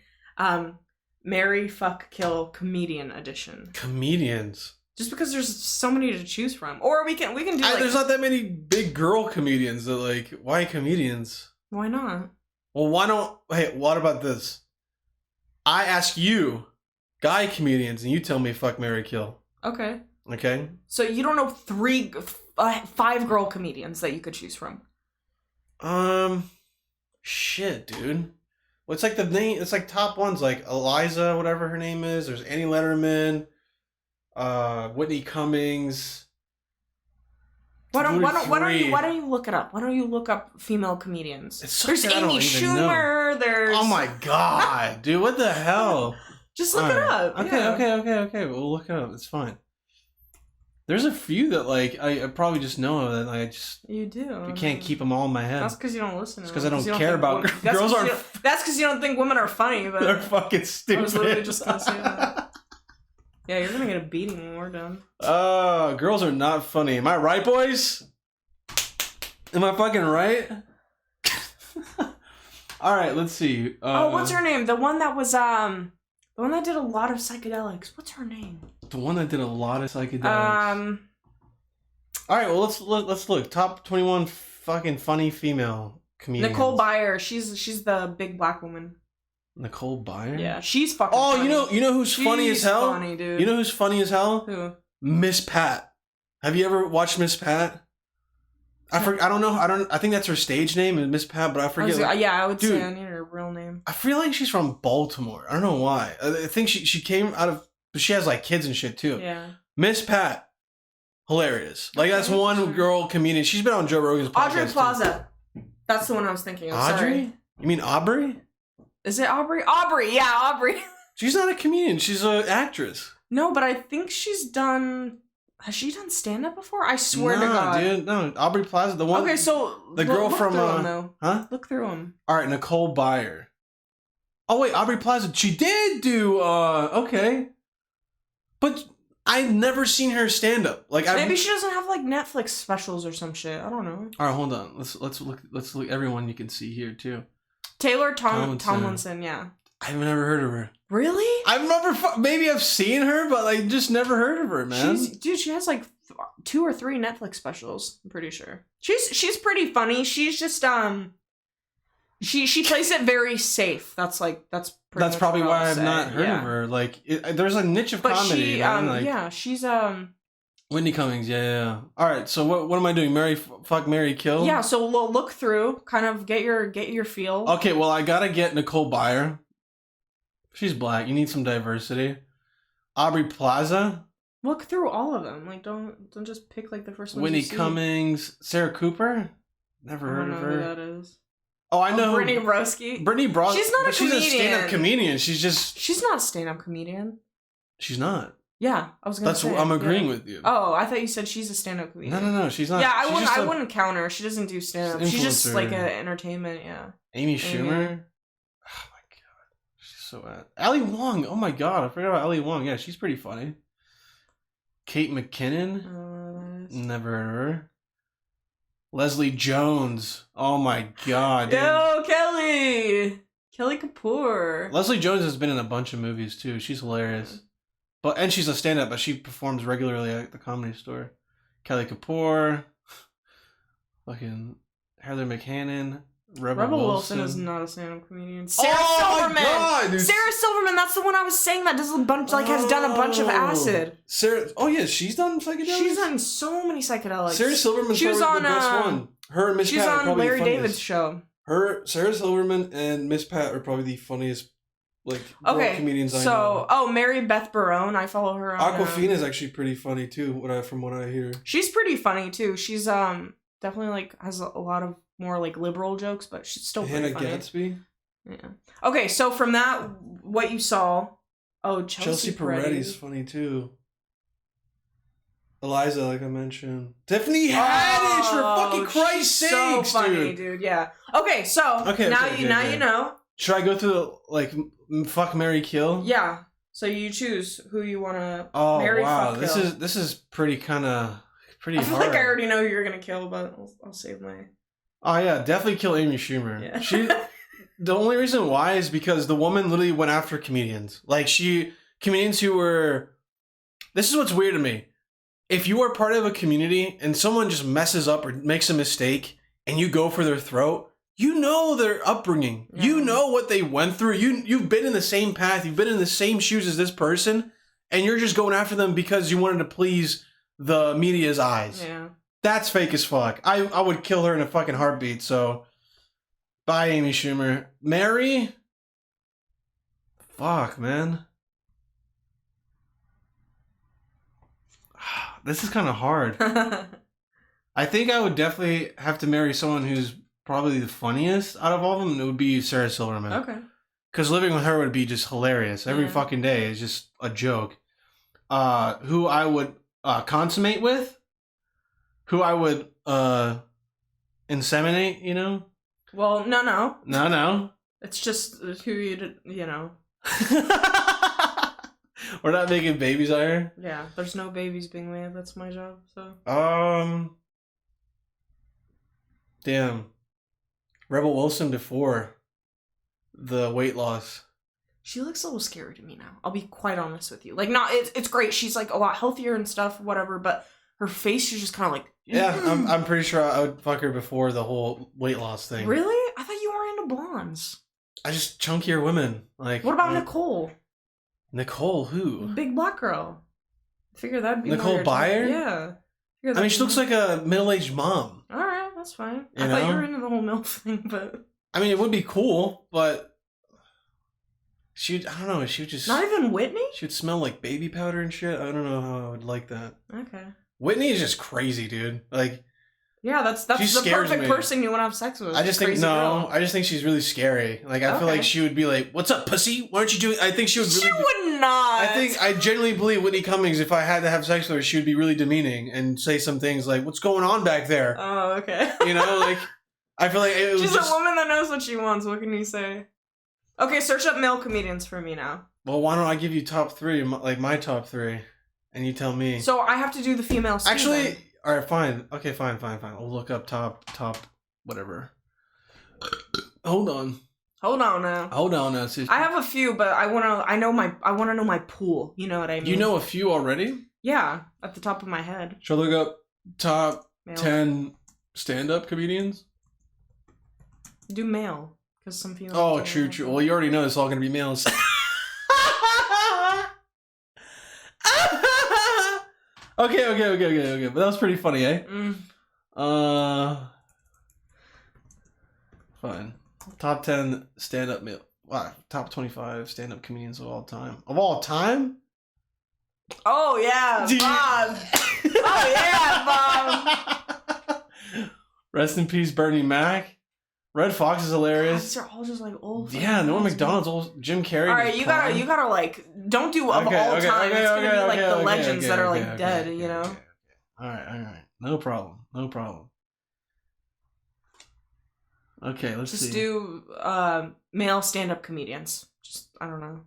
Marry, Fuck, Kill Comedian Edition. Comedians. Just because there's so many to choose from, or we can do. There's not that many big girl comedians that like. Why comedians? Why not? Well, why don't? Hey, what about this? I ask you, guy comedians, and you tell me fuck, marry, kill. Okay. Okay. So you don't know 5 girl comedians that you could choose from? Shit, dude. What's like the name? It's like top ones, like Eliza, whatever her name is. There's Annie Letterman, Whitney Cummings. Why don't you look it up? Why don't you look up female comedians? There's Amy Schumer. There's oh my god, dude! What the hell? Just look it up. Okay. We'll look it up. It's fine. There's a few that like I probably just know of that like, I just you do. I can't keep them all in my head. That's because you don't listen. It's because I don't care about girls. That's because you don't think women are funny. But they're fucking stupid. I was literally just gonna say that. Yeah, you're gonna get a beating when we're done. Girls are not funny. Am I right, boys? Am I fucking right? All right, let's see. What's her name? The one that was the one that did a lot of psychedelics. What's her name? The one that did a lot of psychedelics. All right, well let's look. Top 21 fucking funny female comedians. Nicole Byer. She's the big black woman. Nicole Byer? Yeah, she's fucking funny. You know who's funny as hell? Funny, dude. You know who's funny as hell? Who? Miss Pat. Have you ever watched Miss Pat? I don't know. I think that's her stage name is Miss Pat, but I forget. I would say I need her real name. I feel like she's from Baltimore. I don't know why. I think she came out of. But she has like kids and shit too. Yeah. Miss Pat, hilarious. Like that's one girl comedian. She's been on Joe Rogan's podcast. Aubrey Plaza. That's the one I was thinking of. Audrey? Sorry. You mean Aubrey? Is it Aubrey? Aubrey, yeah, Aubrey. She's not a comedian. She's an actress. No, but I think she's done. Has she done stand up before? I swear to God, dude. No, Aubrey Plaza, the one. Okay, so the girl look from through them, though. Huh? Look through them. All right, Nicole Byer. Oh wait, Aubrey Plaza. She did do. Okay. But I've never seen her stand up. Like maybe she doesn't have like Netflix specials or some shit. I don't know. All right, hold on. Let's look. Everyone you can see here too. Taylor Tomlinson. Yeah. I've never heard of her. Really? Maybe I've seen her, but like just never heard of her, man. She has like 2 or 3 Netflix specials. I'm pretty sure. She's pretty funny. She's just she plays it very safe. That's probably why I've not heard of her. Like there's a niche of comedy. Yeah, she's Whitney Cummings. Yeah. All right. So what am I doing? Marry, fuck, marry, kill. Yeah. So we'll look through, kind of get your feel. Okay. Well, I gotta get Nicole Byer. She's black. You need some diversity. Aubrey Plaza. Look through all of them. Like don't just pick like the first one. Whitney Cummings. Sarah Cooper. Never heard of her. Who that is. Oh, I know. Brittany Broski. Brittany Broski. She's not a comedian. She's a stand-up comedian. She's not a stand-up comedian. She's not. Yeah, I was gonna That's say. what I'm agreeing yeah. with you. Oh, I thought you said she's a stand-up comedian. No, she's not. Yeah, I She's wouldn't. just I a wouldn't counter. She doesn't do stand-up. She's just influencer. like an entertainment. Yeah. Amy Schumer. Oh my god, she's so bad. Ali Wong. Oh my god, I forgot about Ali Wong. Yeah, she's pretty funny. Kate McKinnon. Never heard of her. Leslie Jones. Oh my god. Dude. Yo, Kelly Kapoor. Leslie Jones has been in a bunch of movies too. She's hilarious. And she's a stand-up, but she performs regularly at the Comedy Store. Kelly Kapoor. Fucking Heather McHannon. Rebel Wilson is not a stand-up comedian. Sarah Silverman. My god, dude. Sarah Silverman. That's the one I was saying that does a bunch. Like has done a bunch of acid. Sarah. Oh yeah, she's done psychedelics. She's done so many psychedelics. Sarah Silverman's she was probably on the best one. Her and Miss She was Pat are on probably Larry the funniest. David's show. Sarah Silverman and Miss Pat are probably the funniest, like, girl comedians I know. Oh, Mary Beth Barone, I follow her on. Aquafina is actually pretty funny too. From what I hear, she's pretty funny too. She's definitely like has a lot of more like liberal jokes, but she's still pretty funny. Hannah Gadsby. Yeah. Okay, so from that, what you saw? Oh, Chelsea Peretti's funny too. Eliza, like I mentioned. Tiffany Haddish, for fucking Christ's sakes, so funny, dude. Yeah. Okay, so now you know. Should I go through the, like, fuck, marry, kill? Yeah. So you choose who you want to marry, fuck, kill. This is pretty hard. I feel like I already know who you're gonna kill, but I'll save my. Oh yeah, definitely kill Amy Schumer. Yeah. She. The only reason why is because the woman literally went after comedians. Like comedians who were. This is what's weird to me. If you are part of a community and someone just messes up or makes a mistake and you go for their throat, you know their upbringing. Yeah. You know what they went through. You've been in the same path. You've been in the same shoes as this person, and you're just going after them because you wanted to please the media's eyes. Yeah. That's fake as fuck. I would kill her in a fucking heartbeat, so bye, Amy Schumer. Mary? Fuck, man. This is kind of hard. I think I would definitely have to marry someone who's probably the funniest out of all of them, and it would be Sarah Silverman. Okay. Because living with her would be just hilarious. Every fucking day is just a joke. Who I would consummate with? Who I would inseminate, you know? Well, no. No. It's just who you know. We're not making babies out here. Yeah, there's no babies being made. That's my job. So. Damn. Rebel Wilson before the weight loss. She looks a little scary to me now. I'll be quite honest with you. Like, not it's great. She's like a lot healthier and stuff, whatever. But her face is just kind of like. Yeah, I'm pretty sure I would fuck her before the whole weight loss thing. Really? I thought you were into blondes. I just chunkier women. Like. What about Nicole? Nicole who? Big black girl. I figure that'd be Nicole Byer? Yeah. I mean, she looks like a middle-aged mom. Alright, that's fine. I thought you were into the whole MILF thing, but... I mean, it would be cool, but... I don't know, she would just... Not even Whitney? She would smell like baby powder and shit. I don't know how I would like that. Okay. Whitney is just crazy, dude. Like... Yeah, that's the perfect person you want to have sex with. I just think I just think she's really scary. Like I feel like she would be like, "What's up, pussy? Why aren't you doing?" I think she would. Really would not. I genuinely believe Whitney Cummings. If I had to have sex with her, she would be really demeaning and say some things like, "What's going on back there?" Oh, okay. You know, like I feel like she's a woman that knows what she wants. What can you say? Okay, search up male comedians for me now. Well, why don't I give you top 3, like my top 3, and you tell me? So I have to do the female. Actually. Then. All right, fine. Okay, fine. We'll look up top, whatever. Hold on now, sister. I have a few, but I want to know my pool. You know what I mean? You know a few already? Yeah, at the top of my head. Should I look up top 10 stand-up comedians? Do male, because some females. Oh, true. Well, you already know it's all gonna be males. Okay. But that was pretty funny, eh? Fine. Top 10 stand-up male. Wow. Top 25 stand-up comedians of all time. Of all time? Oh, yeah, Bob. Oh, yeah, Bob. Rest in peace, Bernie Mac. Red Fox is hilarious. These are all just like old. Yeah, Norm fucking Macdonald's old. Jim Carrey. All right, you gotta like don't do of all time. It's gonna be like the legends that are like dead. You know. All right. No problem. Okay, let's just see. do male stand-up comedians. Just I don't know.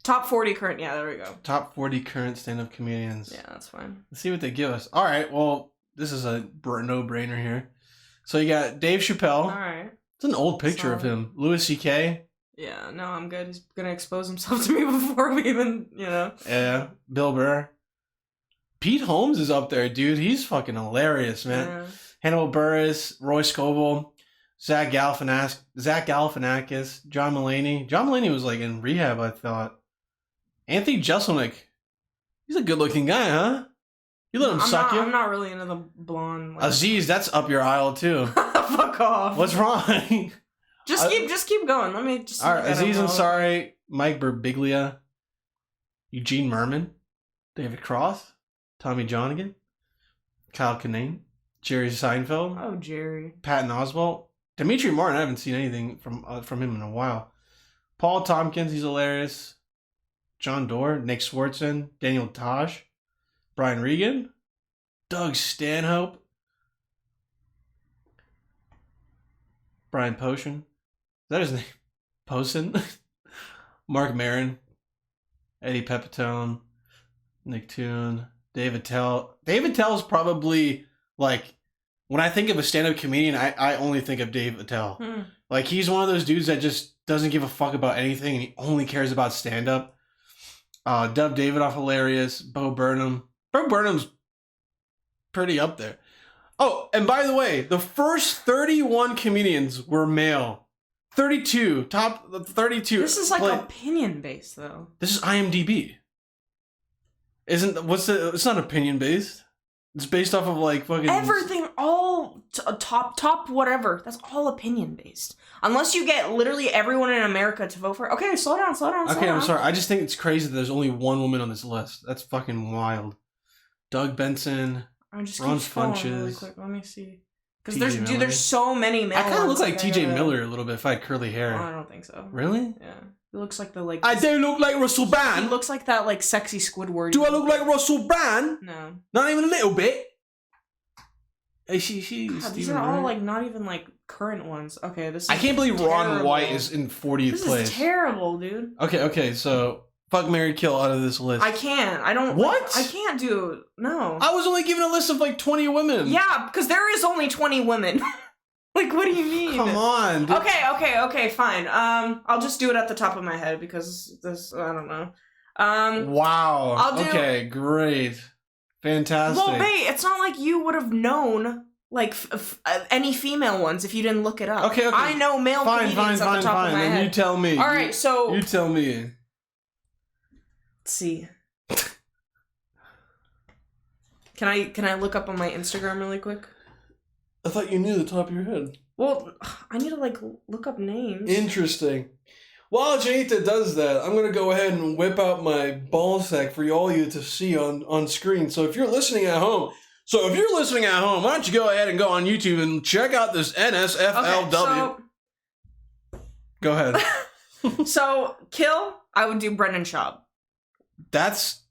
Top 40 current. Yeah, there we go. Top 40 current stand-up comedians. Yeah, that's fine. Let's see what they give us. All right. Well, this is a no-brainer here. So you got Dave Chappelle. All right. It's an old picture of him. Louis C.K. Yeah, no, I'm good. He's gonna expose himself to me before we even, Yeah, Bill Burr. Pete Holmes is up there, dude. He's fucking hilarious, man. Yeah. Hannibal Buress, Roy Scovel, Zach Galifianakis, John Mulaney. John Mulaney was like in rehab, I thought. Anthony Jeselnik. He's a good-looking guy, huh? You let him suck you? I'm not really into the blonde. Aziz, that's up your aisle too. Fuck off. What's wrong? Just keep going. Let me just. All right, Aziz Ansari, Mike Birbiglia, Eugene Merman, David Cross, Tommy Johnigan, Kyle Kinane, Jerry Seinfeld. Oh, Jerry. Patton Oswalt, Dimitri Martin. I haven't seen anything from him in a while. Paul Tompkins, he's hilarious. John Doerr, Nick Swartzen, Daniel Tosh, Brian Regan, Doug Stanhope, Brian Posehn. Is that his name? Posehn? Mark Maron, Eddie Pepitone, Nick Toon, David Tell. David Tell's probably like, when I think of a stand-up comedian, I only think of Dave Attell. Like, he's one of those dudes that just doesn't give a fuck about anything and he only cares about stand-up. Dub Davidoff, hilarious. Bo Burnham. Bo Burnham's pretty up there. Oh, and by the way, the first 31 comedians were male. 32. Top 32. This is like opinion-based, though. This is IMDb. It's not opinion-based. It's based off of like fucking everything, all top whatever. That's all opinion based. Unless you get literally everyone in America to vote for it. Okay, slow down. Okay, I'm sorry. I just think it's crazy that there's only one woman on this list. That's fucking wild. Doug Benson, Ron Funches. Really quick. Let me see. Because there's so many male. I kind of look like TJ Miller a little bit if I had curly hair. Oh, I don't think so. Really? Yeah. He looks like the like. I do look like Russell Brand. He looks like that like sexy Squidward. Do I look like Russell Brand? No. Not even a little bit. Hey, these are all like not even like current ones. Okay, this is I can't believe terrible. Ron White is in 40th place. This is terrible, dude. Okay, so fuck, marry, kill out of this list. I can't. I don't. What? I can't do. No. I was only given a list of like 20 women. Yeah, because there is only 20 women. Like, what do you mean? Come on. Dude. Okay, fine. I'll just do it at the top of my head because this, I don't know. Wow. Okay, great. Fantastic. Well, babe, it's not like you would have known, like, any female ones if you didn't look it up. Okay. I know male comedians at the top of my head. You tell me. All right, so... You tell me. Let's see. Can I look up on my Instagram really quick? I thought you knew the top of your head. Well, I need to, like, look up names. Interesting. While Janita does that, I'm going to go ahead and whip out my ball sack for all you to see on screen. So if you're listening at home, why don't you go ahead and go on YouTube and check out this NSFLW. Okay, go ahead. So, kill, I would do Brendan Schaub. That's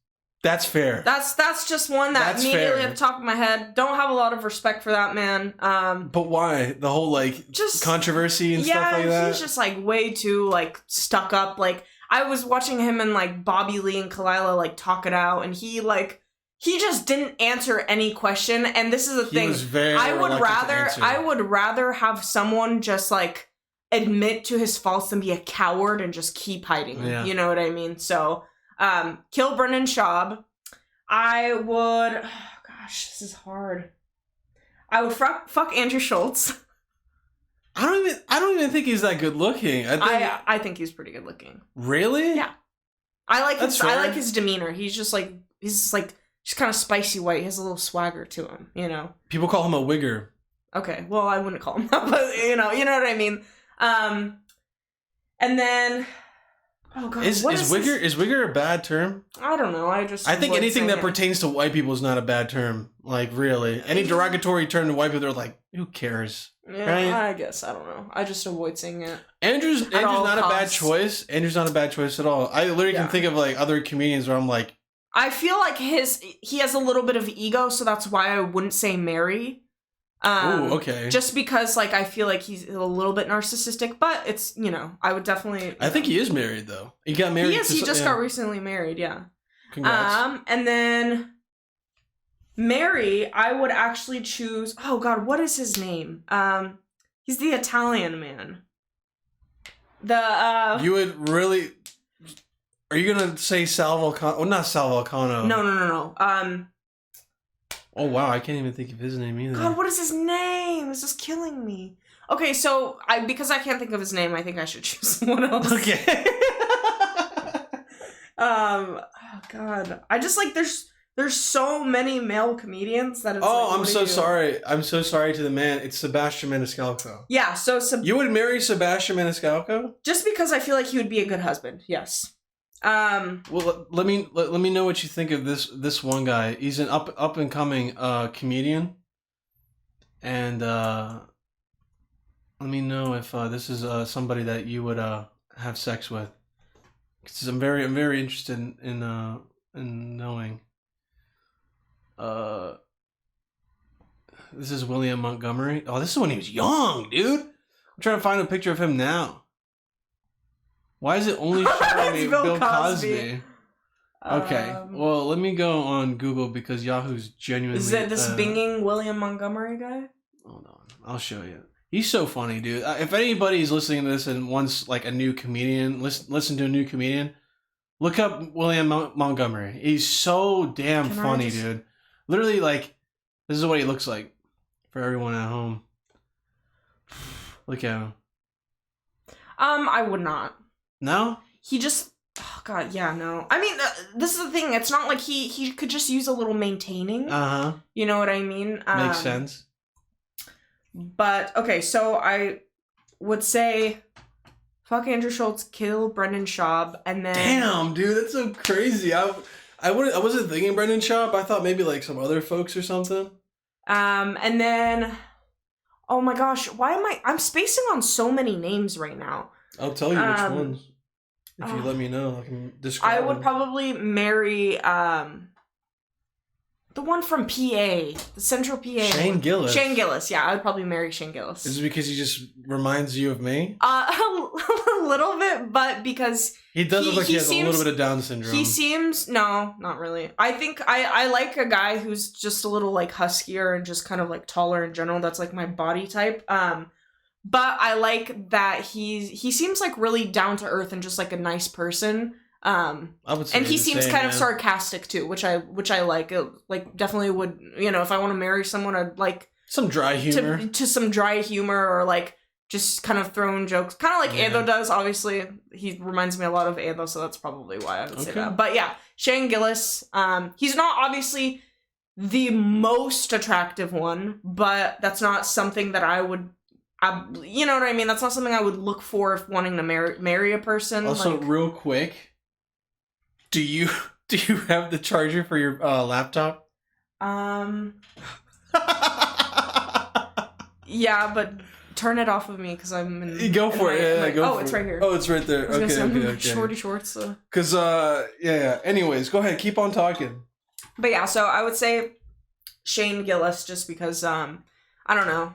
fair. That's just one that immediately at the top of my head. Don't have a lot of respect for that man. But why? The whole like just controvery and stuff like that? Yeah, he's just like way too like stuck up. Like I was watching him and like Bobby Lee and Kalila like talk it out, and he just didn't answer any question. And this is the thing. Was very I would rather have someone just like admit to his faults than be a coward and just keep hiding. Yeah. You know what I mean? So kill Brendan Schaub. I would... Oh, gosh, this is hard. I would fuck Andrew Schultz. I don't even think he's that good looking. I think he's pretty good looking. Really? Yeah. I like his demeanor. He's just kind of spicy white. He has a little swagger to him, you know. People call him a wigger. Okay, well, I wouldn't call him that, but you know what I mean. And then Oh god, Is wigger a bad term? I don't know. I think avoid anything saying that it. pertains to white people is not a bad term. Like really, any derogatory term to white people, they're like, who cares? Yeah, Right? I guess I don't know. I just avoid saying it. Andrew's all not a bad costs. choice. Andrew's not a bad choice at all. I literally Yeah. can think of like other comedians where I'm like, I feel like he has a little bit of ego, so that's why I wouldn't say Mary. oh, okay. Just because like I feel like he's a little bit narcissistic, but it's I would definitely. I think he is married though. He got married. He is. He just got recently married. Yeah. Congrats. And then Mary, I would actually choose. Oh God, what is his name? He's the Italian man. You would really. Are you gonna say Sal Vulcano? Oh, not Sal Vulcano. No. Oh wow, I can't even think of his name either. God, what is his name? This is killing me. Okay, so because I can't think of his name, I think I should choose someone else. Okay. Oh God, I just like there's so many male comedians that it's. Oh, like, I'm so sorry. I'm so sorry to the man. It's Sebastian Maniscalco. Yeah, so You would marry Sebastian Maniscalco? just because I feel like he would be a good husband. Yes. Well, let me know what you think of this one guy. He's an up and coming comedian, and let me know if this is somebody that you would have sex with. Because I'm very interested in knowing. This is William Montgomery. Oh, this is when he was young, dude. I'm trying to find a picture of him now. Why is it only showing me It's Bill Bill Cosby? Cosby. Okay, well, let me go on Google because Yahoo's genuinely... Is it this binging William Montgomery guy? Hold on, I'll show you. He's so funny, dude. If anybody's listening to this and wants like a new comedian, listen to a new comedian, look up William Montgomery. He's so damn funny, dude. Literally, like, this is what he looks like for everyone at home. Look at him. I would not. No? He just... Oh, God, yeah, no. I mean, this is the thing. It's not like he could just use a little maintaining. Uh-huh. You know what I mean? Makes sense. But, okay, so I would say fuck Andrew Schultz, kill Brendan Schaub, and then... Damn, dude, that's so crazy. I wasn't thinking Brendan Schaub. I thought maybe like some other folks or something. And then... Oh my gosh, why am I'm spacing on so many names right now. I'll tell you which ones. If you let me know, I can describe I would them. probably marry the one from PA, the Central PA. Shane Gillis. Shane Gillis, yeah, I would probably marry Shane Gillis. Is it because he just reminds you of me? A little bit, but because He does look like he has a little bit of Down syndrome. he seems no, not really. I think I like a guy who's just a little like huskier and just kind of like taller in general. That's like my body type. But I like that he seems like really down to earth and just like a nice person. I would say and he the seems same, kind of man. sarcastic too, which I like. It, like definitely would, if I want to marry someone, I'd like some dry humor. to some dry humor or like just kind of throwing jokes, kind of like Ando does. Obviously, he reminds me a lot of Ando, so that's probably why I would say that. But yeah, Shane Gillis. He's not obviously the most attractive one, but that's not something that I would. You know what I mean? That's not something I would look for if wanting to marry a person. Also, real quick, do you have the charger for your laptop? Yeah, but turn it off of me because I'm in. Go for it. Yeah, go for it's it. right here. Oh, it's right there. Okay. Shorty shorts. Because yeah. Anyways, go ahead. Keep on talking. But yeah, so I would say Shane Gillis just because I don't know.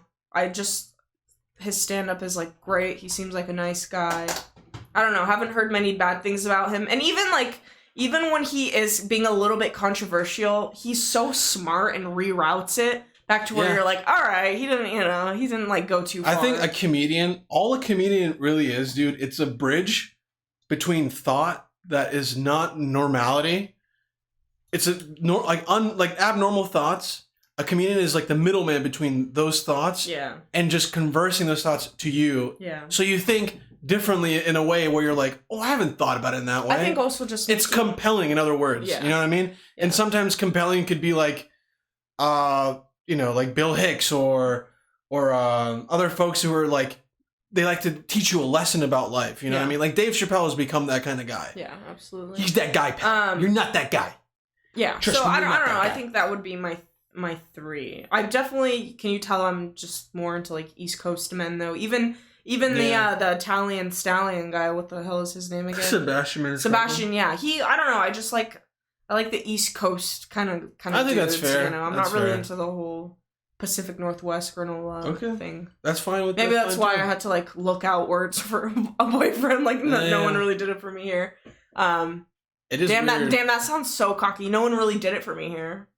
His stand-up is like great. He seems like a nice guy. I don't know. Haven't heard many bad things about him. And even when he is being a little bit controversial, he's so smart and reroutes it back to where you're like, all right, he didn't like go too far. I think all a comedian really is, dude, it's a bridge between thought that is not normality. It's like abnormal thoughts. A comedian is like the middleman between those thoughts and just conversing those thoughts to you. Yeah. So you think differently in a way where you're like, oh, I haven't thought about it in that way. I think also just... It's compelling, in other words. Yeah. You know what I mean? Yeah. And sometimes compelling could be like, like Bill Hicks or other folks who are like they like to teach you a lesson about life. You know what I mean? Like Dave Chappelle has become that kind of guy. Yeah, absolutely. He's that guy, pal. You're not that guy. Yeah. Trust so me, I you're don't not know. that I guy. think that would be my 3. I definitely, can you tell I'm just more into like East Coast men though. Even the Italian stallion guy, what the hell is his name again? Sebastian, yeah. I don't know, I like the East Coast kind of I think dudes, that's fair. you know. I'm That's not really fair. into the whole Pacific Northwest granola thing. That's fine with Maybe that's why I had to like look outwards for a boyfriend. Like no one really did it for me here. It is damn weird. that sounds so cocky. No one really did it for me here.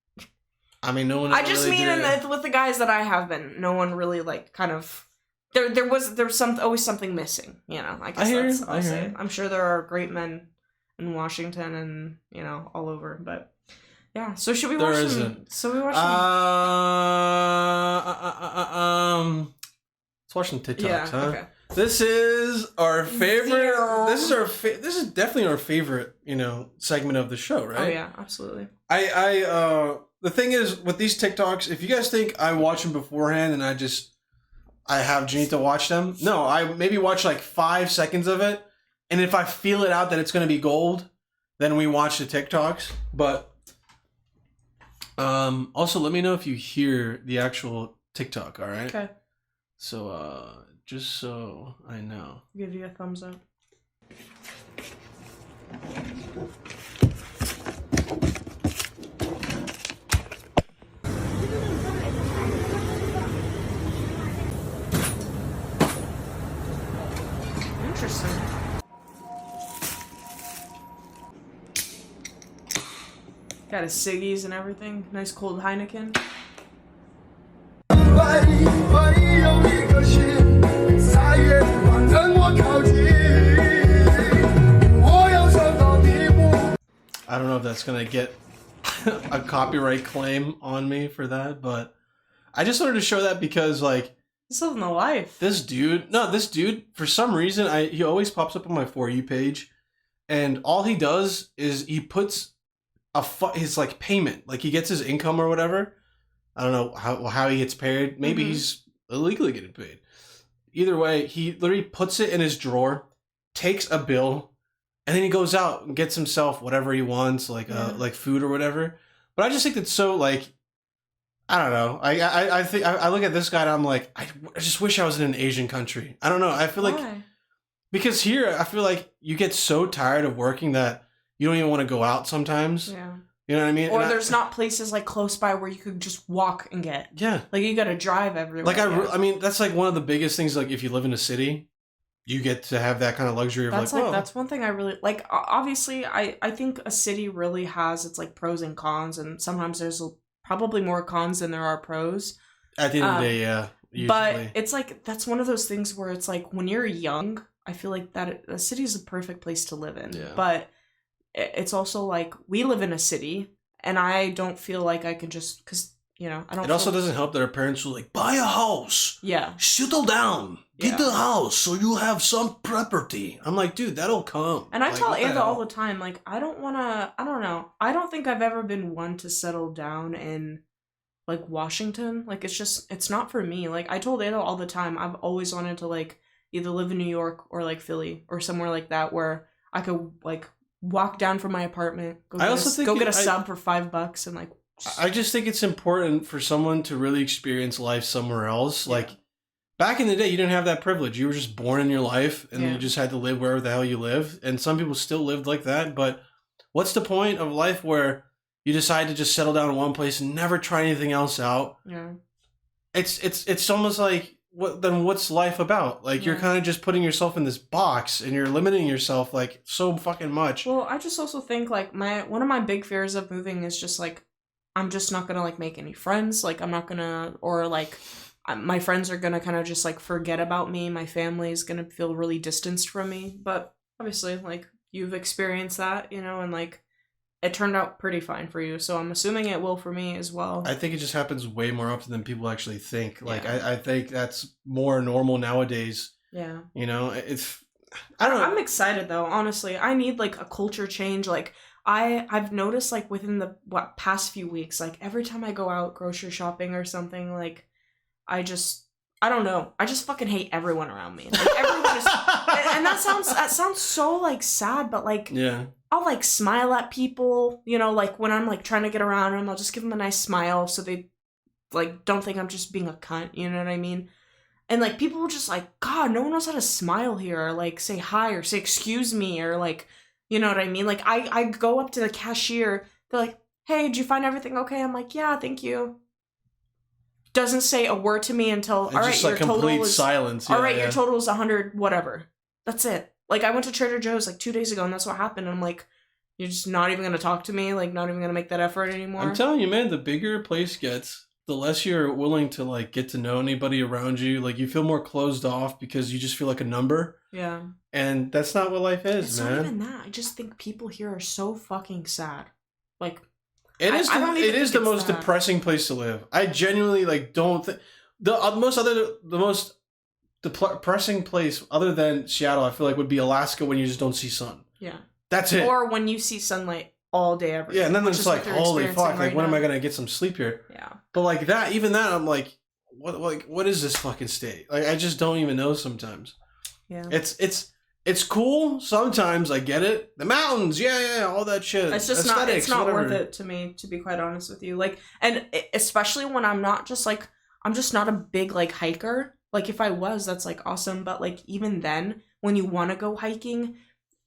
I mean, no one. I just really mean did. with the guys that I have been, no one really like kind of. There's always something missing, you know. I guess that's what I'll say. I'm sure there are great men in Washington and you know all over, but yeah. So should we watch There some? isn't. So we watch let's watch some TikToks, yeah. huh? Okay. This is our favorite. Deal. This is definitely our favorite, you know, segment of the show, right? Oh yeah, absolutely. The thing is with these TikToks, if you guys think I watch them beforehand and I have Janita watch them, no, I maybe watch like 5 seconds of it, and if I feel it out that it's going to be gold, then we watch the TikToks. But also let me know if you hear the actual TikTok. All right. Okay. So just so I know. Give you a thumbs up. Interesting. Got his ciggies and everything. Nice cold Heineken. I don't know if that's gonna get a copyright claim on me for that, but I just wanted to show that because like He's living the life. this dude, for some reason, he always pops up on my For You page, and all he does is he puts his like payment, like he gets his income or whatever. I don't know how he gets paid. Maybe he's illegally getting paid. Either way, he literally puts it in his drawer, takes a bill, and then he goes out and gets himself whatever he wants, like like food or whatever. But I just think that's so like, I don't know. I think I look at this guy and I'm like, I just wish I was in an Asian country. I don't know. I feel like because here I feel like you get so tired of working that you don't even want to go out sometimes. Yeah. You know what I mean? Or there's not places like close by where you could just walk and get. Yeah. Like you got to drive everywhere. Like I mean that's like one of the biggest things. Like if you live in a city, you get to have that kind of luxury of that's one thing I really like. Obviously, I think a city really has its like pros and cons, and sometimes there's probably more cons than there are pros. At the end of the day, yeah. Usually. But it's like that's one of those things where it's like when you're young, I feel like that a city is the perfect place to live in. Yeah. But it's also like we live in a city, and I don't feel like I can just because you know I don't. It also doesn't help that our parents were like, buy a house. Yeah. Settle down. Get the house so you have some property. I'm like, dude, that'll come. And I like, tell Ava all the time, like, I don't know. I don't think I've ever been one to settle down in, like, Washington. Like, it's not for me. Like, I told Ava all the time, I've always wanted to, like, either live in New York or, like, Philly or somewhere like that where I could, like, walk down from my apartment, go get a sub for $5 and, like... I just think it's important for someone to really experience life somewhere else. Yeah. Like, back in the day, you didn't have that privilege. You were just born in your life, and you just had to live wherever the hell you live. And some people still lived like that. But what's the point of life where you decide to just settle down in one place and never try anything else out? Yeah. It's almost like, what's life about? Like, you're kind of just putting yourself in this box, and you're limiting yourself, like, so fucking much. Well, I just also think, like, one of my big fears of moving is just, like, I'm just not gonna, like, make any friends. Like, I'm not gonna... Or, like... my friends are gonna kind of just like forget about me. My family is gonna feel really distanced from me. But obviously, like you've experienced that, you know, and like it turned out pretty fine for you. So I'm assuming it will for me as well. I think it just happens way more often than people actually think. Like I think that's more normal nowadays. Yeah. You know, I don't know. I'm excited though. Honestly, I need like a culture change. Like I've noticed like within the past few weeks, like every time I go out grocery shopping or something, like. I I don't know. I just fucking hate everyone around me. Like, everyone is, and that sounds so like sad, but like, Yeah. I'll like smile at people, you know, like when I'm like trying to get around them, I'll just give them a nice smile so they like don't think I'm just being a cunt, you know what I mean? And like people will just like, God, no one knows how to smile here, or like say hi or say excuse me, or like, you know what I mean? Like I go up to the cashier, they're like, hey, did you find everything okay? I'm like, yeah, thank you. Doesn't say a word to me until, It's all right, just your like total complete is silence. all Yeah, right, yeah. your total is 100 whatever. That's it. Like I went to Trader Joe's like 2 days ago, and that's what happened. I'm like, you're just not even gonna talk to me, like not even gonna make that effort anymore. I'm telling you, man, the bigger a place gets, the less you're willing to like get to know anybody around you. Like you feel more closed off because you just feel like a number. Yeah. And that's not what life is, It's man. not even that. I just think people here are so fucking sad. Like, It is. I don't even It is think the it's most that. depressing place to live. I genuinely like don't think the most depressing place other than Seattle. I feel like would be Alaska when you just don't see sun. yeah. That's it. Or when you see sunlight all day every day. Yeah, and then which it's is like, what they're holy experiencing fuck! Like, right when am now. I gonna get some sleep here? Yeah. But like that, even that, I'm like, what is this fucking state? Like, I just don't even know sometimes. Yeah. It's cool sometimes. I get it. The mountains, yeah, all that shit. It's just Aesthetics, not whatever. worth it to me, to be quite honest with you. Like, and especially when I'm just not a big like hiker. Like if I was, that's like awesome. But like even then, when you want to go hiking,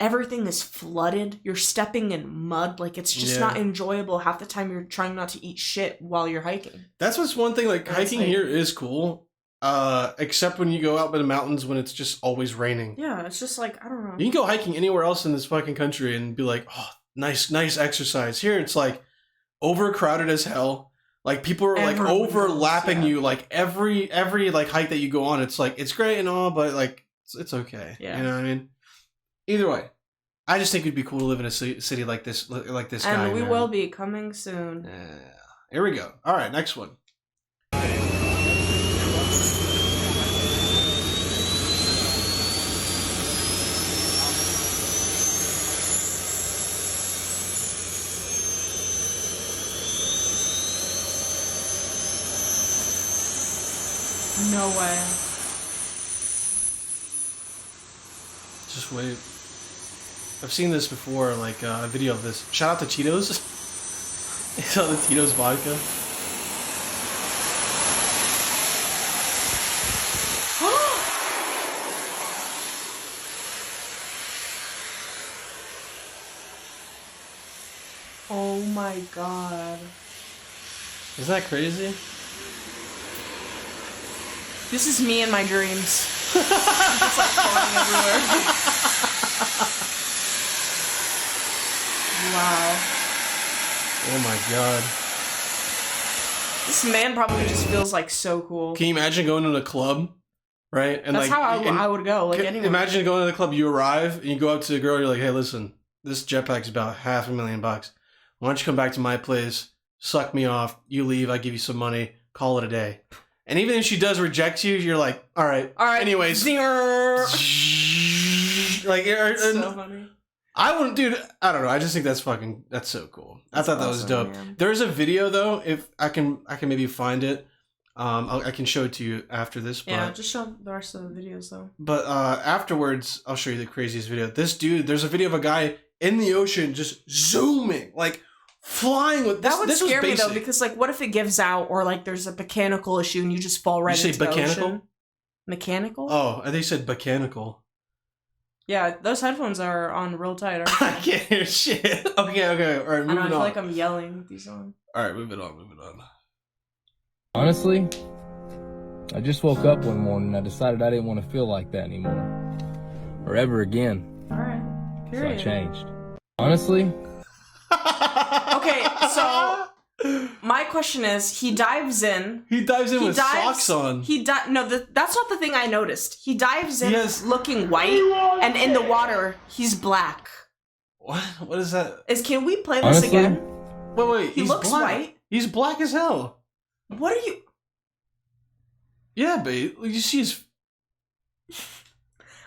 everything is flooded. You're stepping in mud. Like it's just Yeah. not enjoyable. Half the time you're trying not to eat shit while you're hiking. That's what's one thing. Like That's hiking like- here is cool. Except when you go out by the mountains when it's just always raining. Yeah, it's just like, I don't know. You can go hiking anywhere else in this fucking country and be like, oh, nice exercise. Here it's like overcrowded as hell. Like people are like Everyone overlapping knows, yeah. you. Like every like hike that you go on, it's like it's great and all, but like it's okay. Yeah. You know what I mean? Either way, I just think it'd be cool to live in a city like this guy. And we man. will be coming soon. Yeah. Here we go. All right, next one. No way. Just wait. I've seen this before, like a video of this. Shout out to Cheetos. You saw the Tito's vodka. Oh my god. Isn't that crazy? This is me in my dreams. Just like falling everywhere. Wow. Oh my god. This man probably just feels like so cool. Can you imagine going to a club, right? And That's like, how and I would go. Like anyway. imagine going to the club. You arrive and you go up to the girl. You're like, "Hey, listen, this jetpack's about $500,000. Why don't you come back to my place, suck me off? You leave. I give you some money. Call it a day." And even if she does reject you, you're like, "All right, anyways." Zinger. Like, So funny. I wouldn't, dude. I don't know. I just think that's so cool. I thought that was awesome, dope. man. There's a video though. If I can maybe find it. I can show it to you after this. But, Yeah, just show the rest of the videos though. But afterwards, I'll show you the craziest video. This dude, there's a video of a guy in the ocean just zooming, like flying with this. That would this was scare me though, basic. because like, what if it gives out, or like there's a mechanical issue and you just fall right You say into the mechanical? ocean? Mechanical? Oh, they said mechanical. Yeah, those headphones are on real tight. Aren't I they? can't hear shit. Okay. All right, I moving know, I feel on. like I'm yelling with these on. All right, moving on. Honestly, I just woke up one morning and I decided I didn't want to feel like that anymore. Or ever again. Alright. So I Period. changed. Honestly, Okay, so my question is, he dives in. He dives in with socks on. No, that's not the thing I noticed. He dives in Yes. looking white, and in the water, he's black. What? What is that? Can we play this Honestly? again? Wait. He He's looks black. white. He's black as hell. What are you? Yeah, babe. You see his.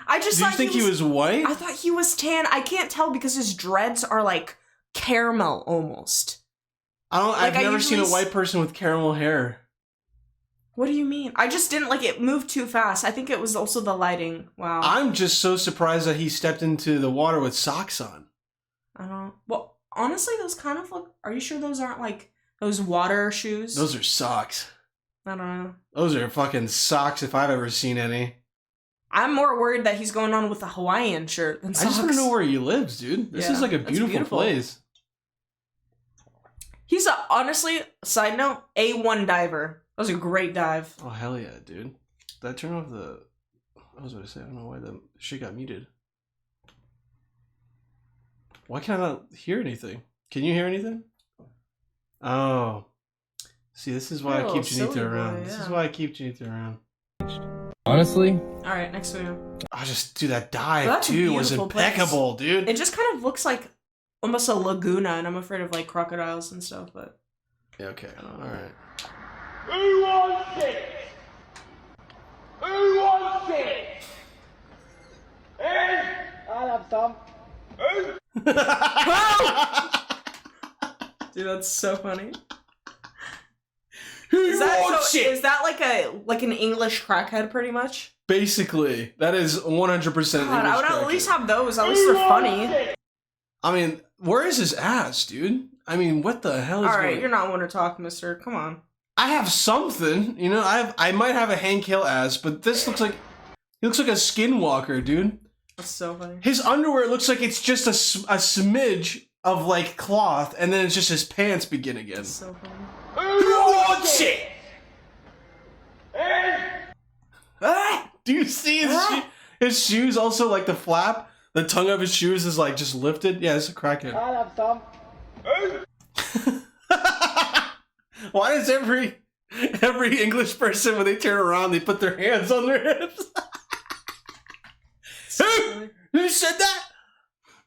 I just Did you thought think he was white? I thought he was tan. I can't tell because his dreads are like caramel almost. I've like, I never seen a usually white person with caramel hair. What do you mean? I just didn't like it moved too fast. I think it was also the lighting. Wow. I'm just so surprised that he stepped into the water with socks on. I don't. Well, honestly, those kind of look. Are you sure those aren't like those water shoes? Those are socks. I don't know. Those are fucking socks if I've ever seen any. I'm more worried that he's going on with a Hawaiian shirt than socks. I just want to know where he lives, dude. This is like a beautiful place. He's honestly, side note, A1 diver. That was a great dive. Oh, hell yeah, dude. Did I turn off the... I was going to say, I don't know why the shit got muted. Why can I not hear anything? Can you hear anything? Oh. See, this is why I keep Janita around. This is why I keep Janita around. Honestly? Alright, next video. Oh, just, dude, that dive, too, was impeccable, dude. It just kind of looks like almost a laguna, and I'm afraid of, like, crocodiles and stuff, but... Yeah, okay, alright. Who wants it? Who wants it? I'll have some. Dude, that's so funny. Is that like an English crackhead, pretty much? Basically, that is 100%. God, I would at least have those. At least they're funny. I mean, where is his ass, dude? I mean, what the hell is Alright, you're not one to talk, mister. Come on. I have something, you know. I might have a Hank Hill ass, but this looks like he looks like a skinwalker, dude. That's so funny. His underwear looks like it's just a smidge of like cloth, and then it's just his pants begin again. That's so funny. Who wants it? Ah! Do you see his shoes? Also, like the flap, the tongue of his shoes is like just lifted. Yeah, it's a crackhead. I'll have some. Why does every English person, when they turn around, they put their hands on their hips? Who said that?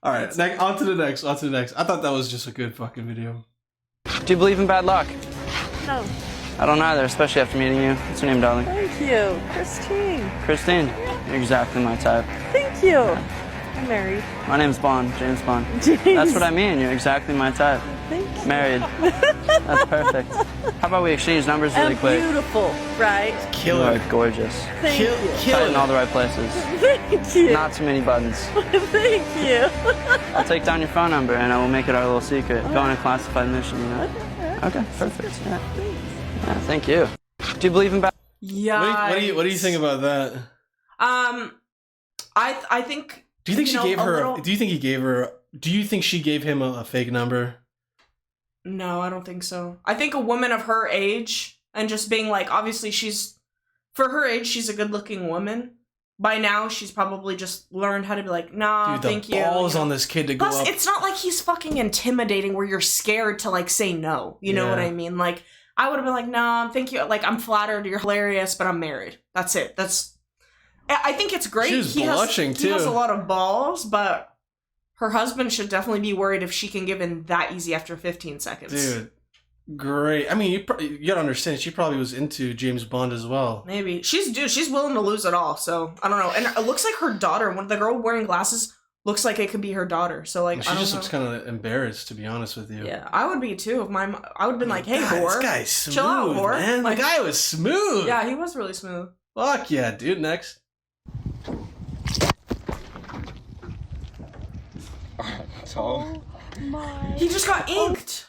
All right, on to the next. I thought that was just a good fucking video. Do you believe in bad luck? No. I don't either, especially after meeting you. What's your name, darling? Thank you. Christine. Christine. You're exactly my type. Thank you. I'm married. My name's Bond, James Bond. James. That's what I mean. You're exactly my type. Thank you. Married. That's perfect. How about we exchange numbers really I'm quick? beautiful, right? You are gorgeous. Thank you. Tight in all the right places. Thank you. Not too many buttons. Thank you. I'll take down your phone number and I will make it our little secret. Go on a classified mission, you know? Okay, perfect. Yeah, thank you. Do you believe in bad? Yeah. What do you think about that? I think. Do you think she gave her? Do you think he gave her? Do you think she gave him a fake number? No, I don't think so. I think a woman of her age and just being like, obviously for her age, she's a good-looking woman. By now, she's probably just learned how to be like, nah, Dude, thank you. the balls on this kid to go Plus, up. it's not like he's fucking intimidating where you're scared to like say no. You know what I mean? Like, I would have been like, nah, thank you. Like, I'm flattered, you're hilarious, but I'm married. That's it. I think it's great. She was blushing, too. He has a lot of balls, but her husband should definitely be worried if she can give in that easy after 15 seconds. Dude, great. I mean, you gotta understand, she probably was into James Bond as well. Maybe. She's willing to lose it all, so I don't know. And it looks like her daughter, the girl wearing glasses, looks like it could be her daughter. So like, she just looks kind of embarrassed, to be honest with you. Yeah, I would be too. If I would have been like, hey, whore. This guy's smooth, chill out, whore. man. Like, the guy was smooth. Yeah, he was really smooth. Fuck yeah, dude. Next. Oh my. He just got inked.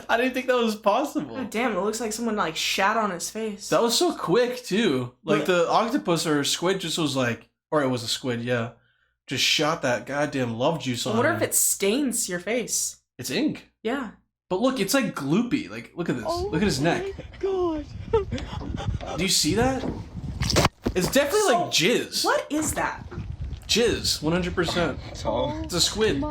I didn't think that was possible. God damn, it looks like someone like shat on his face. That was so quick too. Like the octopus or squid just was like, or it was a squid, yeah. Just shot that goddamn love juice on I wonder him. if it stains your face. It's ink. Yeah. But look, it's like gloopy. Like, look at this. Oh look at his neck. God. Do you see that? It's definitely like jizz. What is that? Jizz, 100%. It's a squid.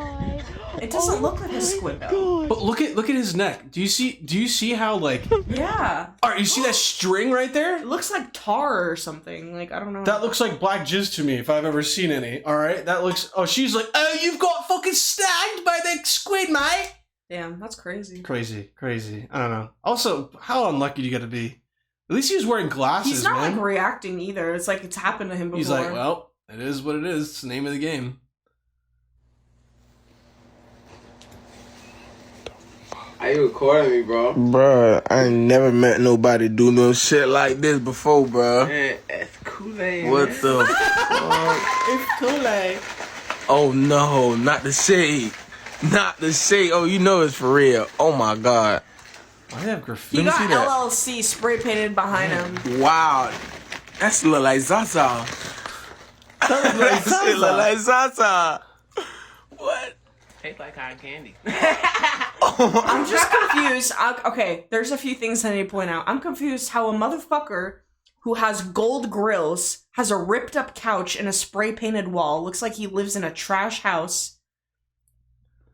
It doesn't look like a squid though. But look at his neck. Do you see how like Yeah. Alright, you see that string right there? It looks like tar or something. Like, I don't know. That looks like black jizz to me if I've ever seen any. Alright, that looks she's like, oh, you've got fucking snagged by the squid, mate. Damn, that's crazy. Crazy. I don't know. Also, how unlucky do you gotta be? At least he was wearing glasses, He's not man. like reacting either. It's like it's happened to him before. He's like, well, it is what it is. It's the name of the game. Are you recording me, bro? Bruh, I ain't never met nobody do no shit like this before, bruh. Man, that's Kool-Aid. What man. the fuck? It's Kool-Aid. Oh no, not the shade. Not the shade. Oh, you know it's for real. Oh my god. Why do they have graffiti? He Let me got see that. LLC spray painted behind him. Wow. That's look like Zaza. That shit look like Zaza. What? Tastes like cotton candy. I'm just confused. Okay, there's a few things I need to point out. I'm confused how a motherfucker who has gold grills has a ripped up couch and a spray painted wall. Looks like he lives in a trash house.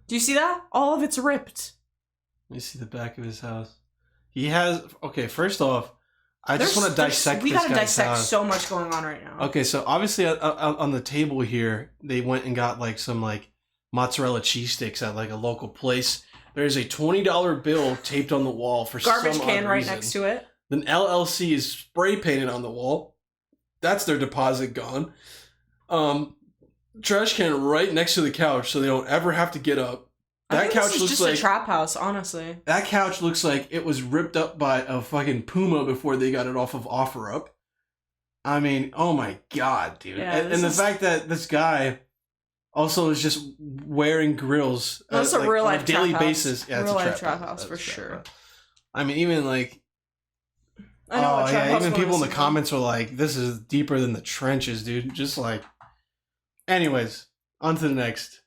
Do you see that? All of it's ripped. Let me see the back of his house. He has... Okay, first off, I just want to dissect We this gotta guy's dissect house. so much going on right now. Okay, so obviously on the table here, they went and got like some like mozzarella cheese sticks at like a local place. There's a $20 bill taped on the wall for Garbage some can odd right reason. next to it. Then LLC is spray painted on the wall. That's their deposit gone. Trash can right next to the couch, so they don't ever have to get up. I That think couch this is looks just like a trap house, honestly. that couch looks like it was ripped up by a fucking puma before they got it off of OfferUp. I mean, oh my god, dude! Yeah, and the fact that this guy also is just wearing grills That's a real on life a daily trap basis. house. Yeah, it's Real a life trap trap house for That's a trap sure. house. I mean, even like I know what trap house even one people in is. the comments were like, "This is deeper than the trenches, dude." Just like, anyways, on to the next.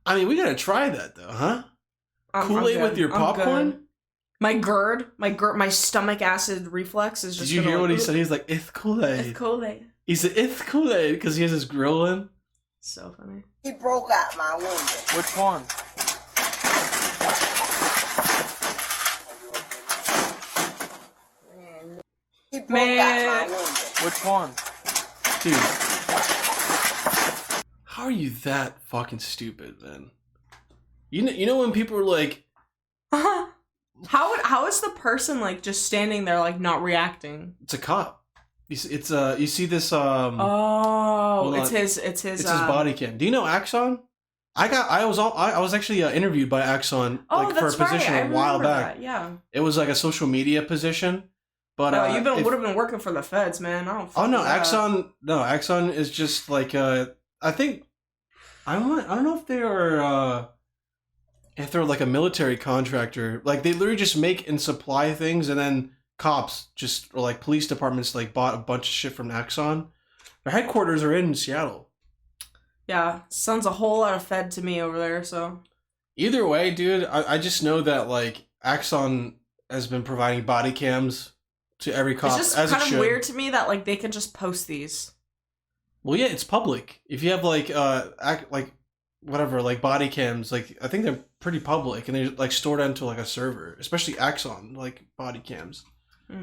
I mean, we gotta try that though, huh? I'm Kool-Aid good. with your I'm popcorn? good. My stomach acid reflex is just. Did you gonna hear what he like, said? He's like, "It's Kool-Aid." It's Kool-Aid. He said, "It's Kool-Aid" because he has his grill in. So funny. He broke out my window. Which one? He broke Man. out my window. Which one? Dude, how are you that fucking stupid, man? You know when people are like, How is the person like just standing there like not reacting? "It's a cop." You see this Oh, hold it's on. his it's his body cam. Do you know Axon? I was actually interviewed by Axon like for a that's right. position I a while remember back. that, yeah. It was like a social media position, but No, you if- would have been working for the feds, man. I don't. Oh fuck no, with that. Axon is just like I think I don't know if they're like a military contractor. Like they literally just make and supply things, and then cops just or like police departments like bought a bunch of shit from Axon. Their headquarters are in Seattle. Yeah, sounds a whole lot of fed to me over there. So Either way, dude, I just know that like Axon has been providing body cams to every cop it's just as it kind of should. weird to me that like they can just post these. Well, yeah, it's public. If you have like whatever, like body cams, like I think they're pretty public and they're like stored onto like a server, especially Axon, like body cams.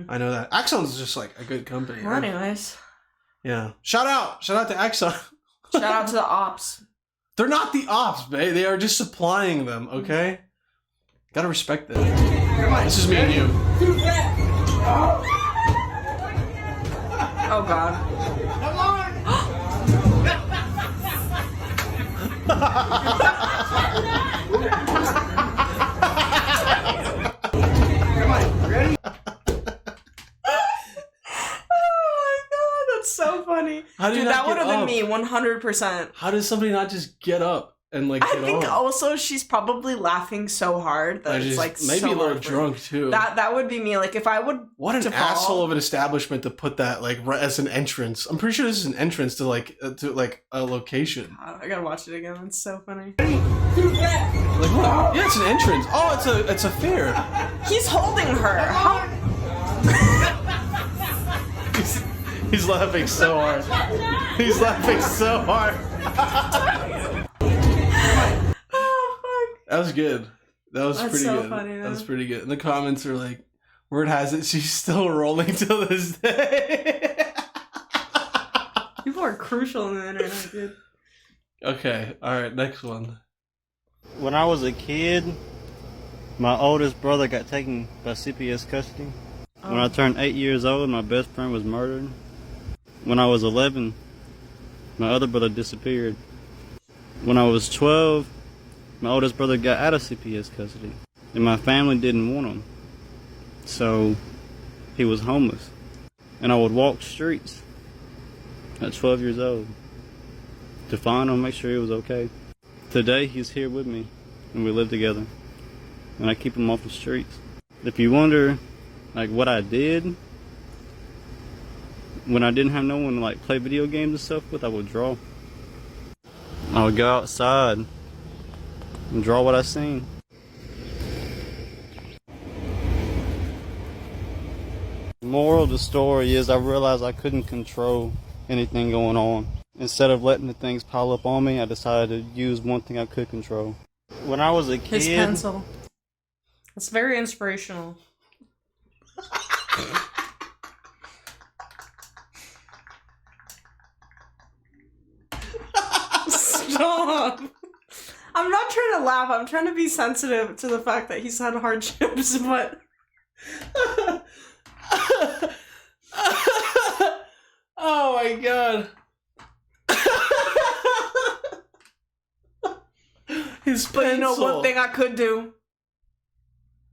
I know that Axon's just like a good company. Well, anyways, Yeah. Shout out to Axon. shout out to the ops. They're not the ops, babe. They are just supplying them. Okay. Gotta respect them. This is me and you. Oh God. That's so funny. How do you Dude, not that would get have been up? me 100%. How does somebody not just get up and like I get think on? also she's probably laughing so hard that Or it's just like maybe so a little awkward. drunk too. That would be me. Like if I would. What an to fall- asshole of an establishment to put that like right as an entrance. I'm pretty sure this is an entrance to like a location. God, I gotta watch it again. It's so funny. Like what? Yeah, it's an entrance. Oh, it's a fair. He's holding her. How? He's laughing so hard. He's laughing so hard. Oh That was good. That was That's pretty so good. funny, That was though. pretty good. And the comments are like, word has it she's still rolling till this day. fuck. People are crucial in the internet, dude. Okay, alright, next one. When I was a kid, my oldest brother got taken by CPS custody. When I turned 8 years old, my best friend was murdered. When I was 11, my other brother disappeared. When I was 12, my oldest brother got out of CPS custody. and my family didn't want him. So he was homeless. And I would walk streets at 12 years old to find him, make sure he was okay. Today he's here with me and we live together. And I keep him off the streets. If you wonder like what I did when I didn't have no one to like play video games and stuff with, I would draw. I would go outside and draw what I seen. The moral of the story is I realized I couldn't control anything going on. Instead of letting the things pile up on me, I decided to use one thing I could control. When I was a kid... His pencil. It's very inspirational. Stop! I'm not trying to laugh, I'm trying to be sensitive to the fact that he's had hardships, but... Oh my god. His pencil. But you know one thing I could do?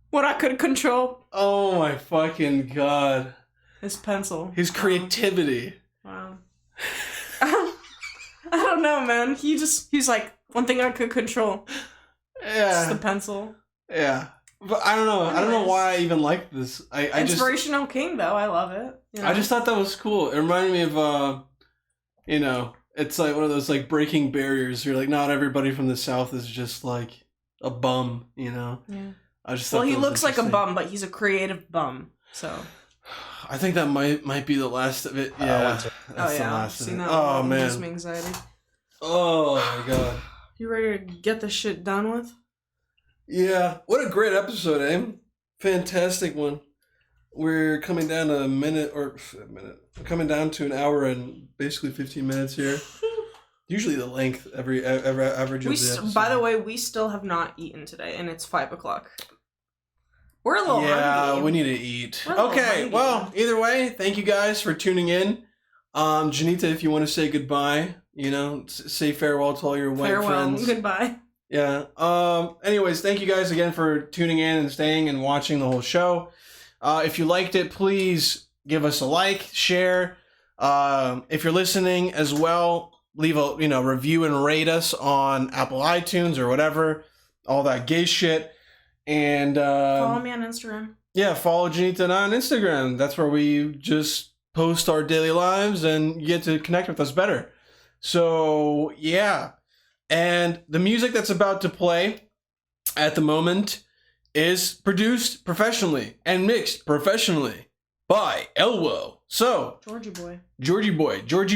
What I could control? Oh my fucking god. His pencil. His creativity. Wow. I don't know, man. He's like, one thing I could control. Yeah. It's the pencil. Yeah. But I don't know. I don't know why I even like this. I Inspirational King, though. I love it. You know? I just thought that was cool. It reminded me of, you know, it's like one of those like breaking barriers. You're like, not everybody from the South is just like a bum, you know? Yeah. I just well, thought he that was looks like a interesting. bum, but he's a creative bum. So. I think that might be the last of it. Yeah. That's oh the yeah. last of Seen it. that Oh one. man. Gives me anxiety. Oh my god. You ready to get this shit done with? Yeah. What a great episode, eh? Fantastic one. We're coming down to We're coming down to an hour and basically 15 minutes here. Usually the length every average of the episode. By the way, we still have not eaten today, and it's 5:00. We're a little hungry. We need to eat. We're a little Okay, hungry. well, either way, thank you guys for tuning in. Janita, if you want to say goodbye, you know, say farewell to all your white friends. Goodbye. Yeah. Anyways, thank you guys again for tuning in and staying and watching the whole show. If you liked it, please give us a like, share. If you're listening as well, leave a review and rate us on Apple iTunes or whatever, all that gay shit. And Follow me on Instagram. Yeah, follow Janita and I on Instagram. That's where we just post our daily lives and you get to connect with us better. So yeah. And the music that's about to play at the moment is produced professionally and mixed professionally by Elwo. So, Georgie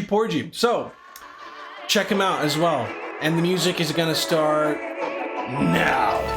Porgy. So, check him out as well. And the music is going to start now.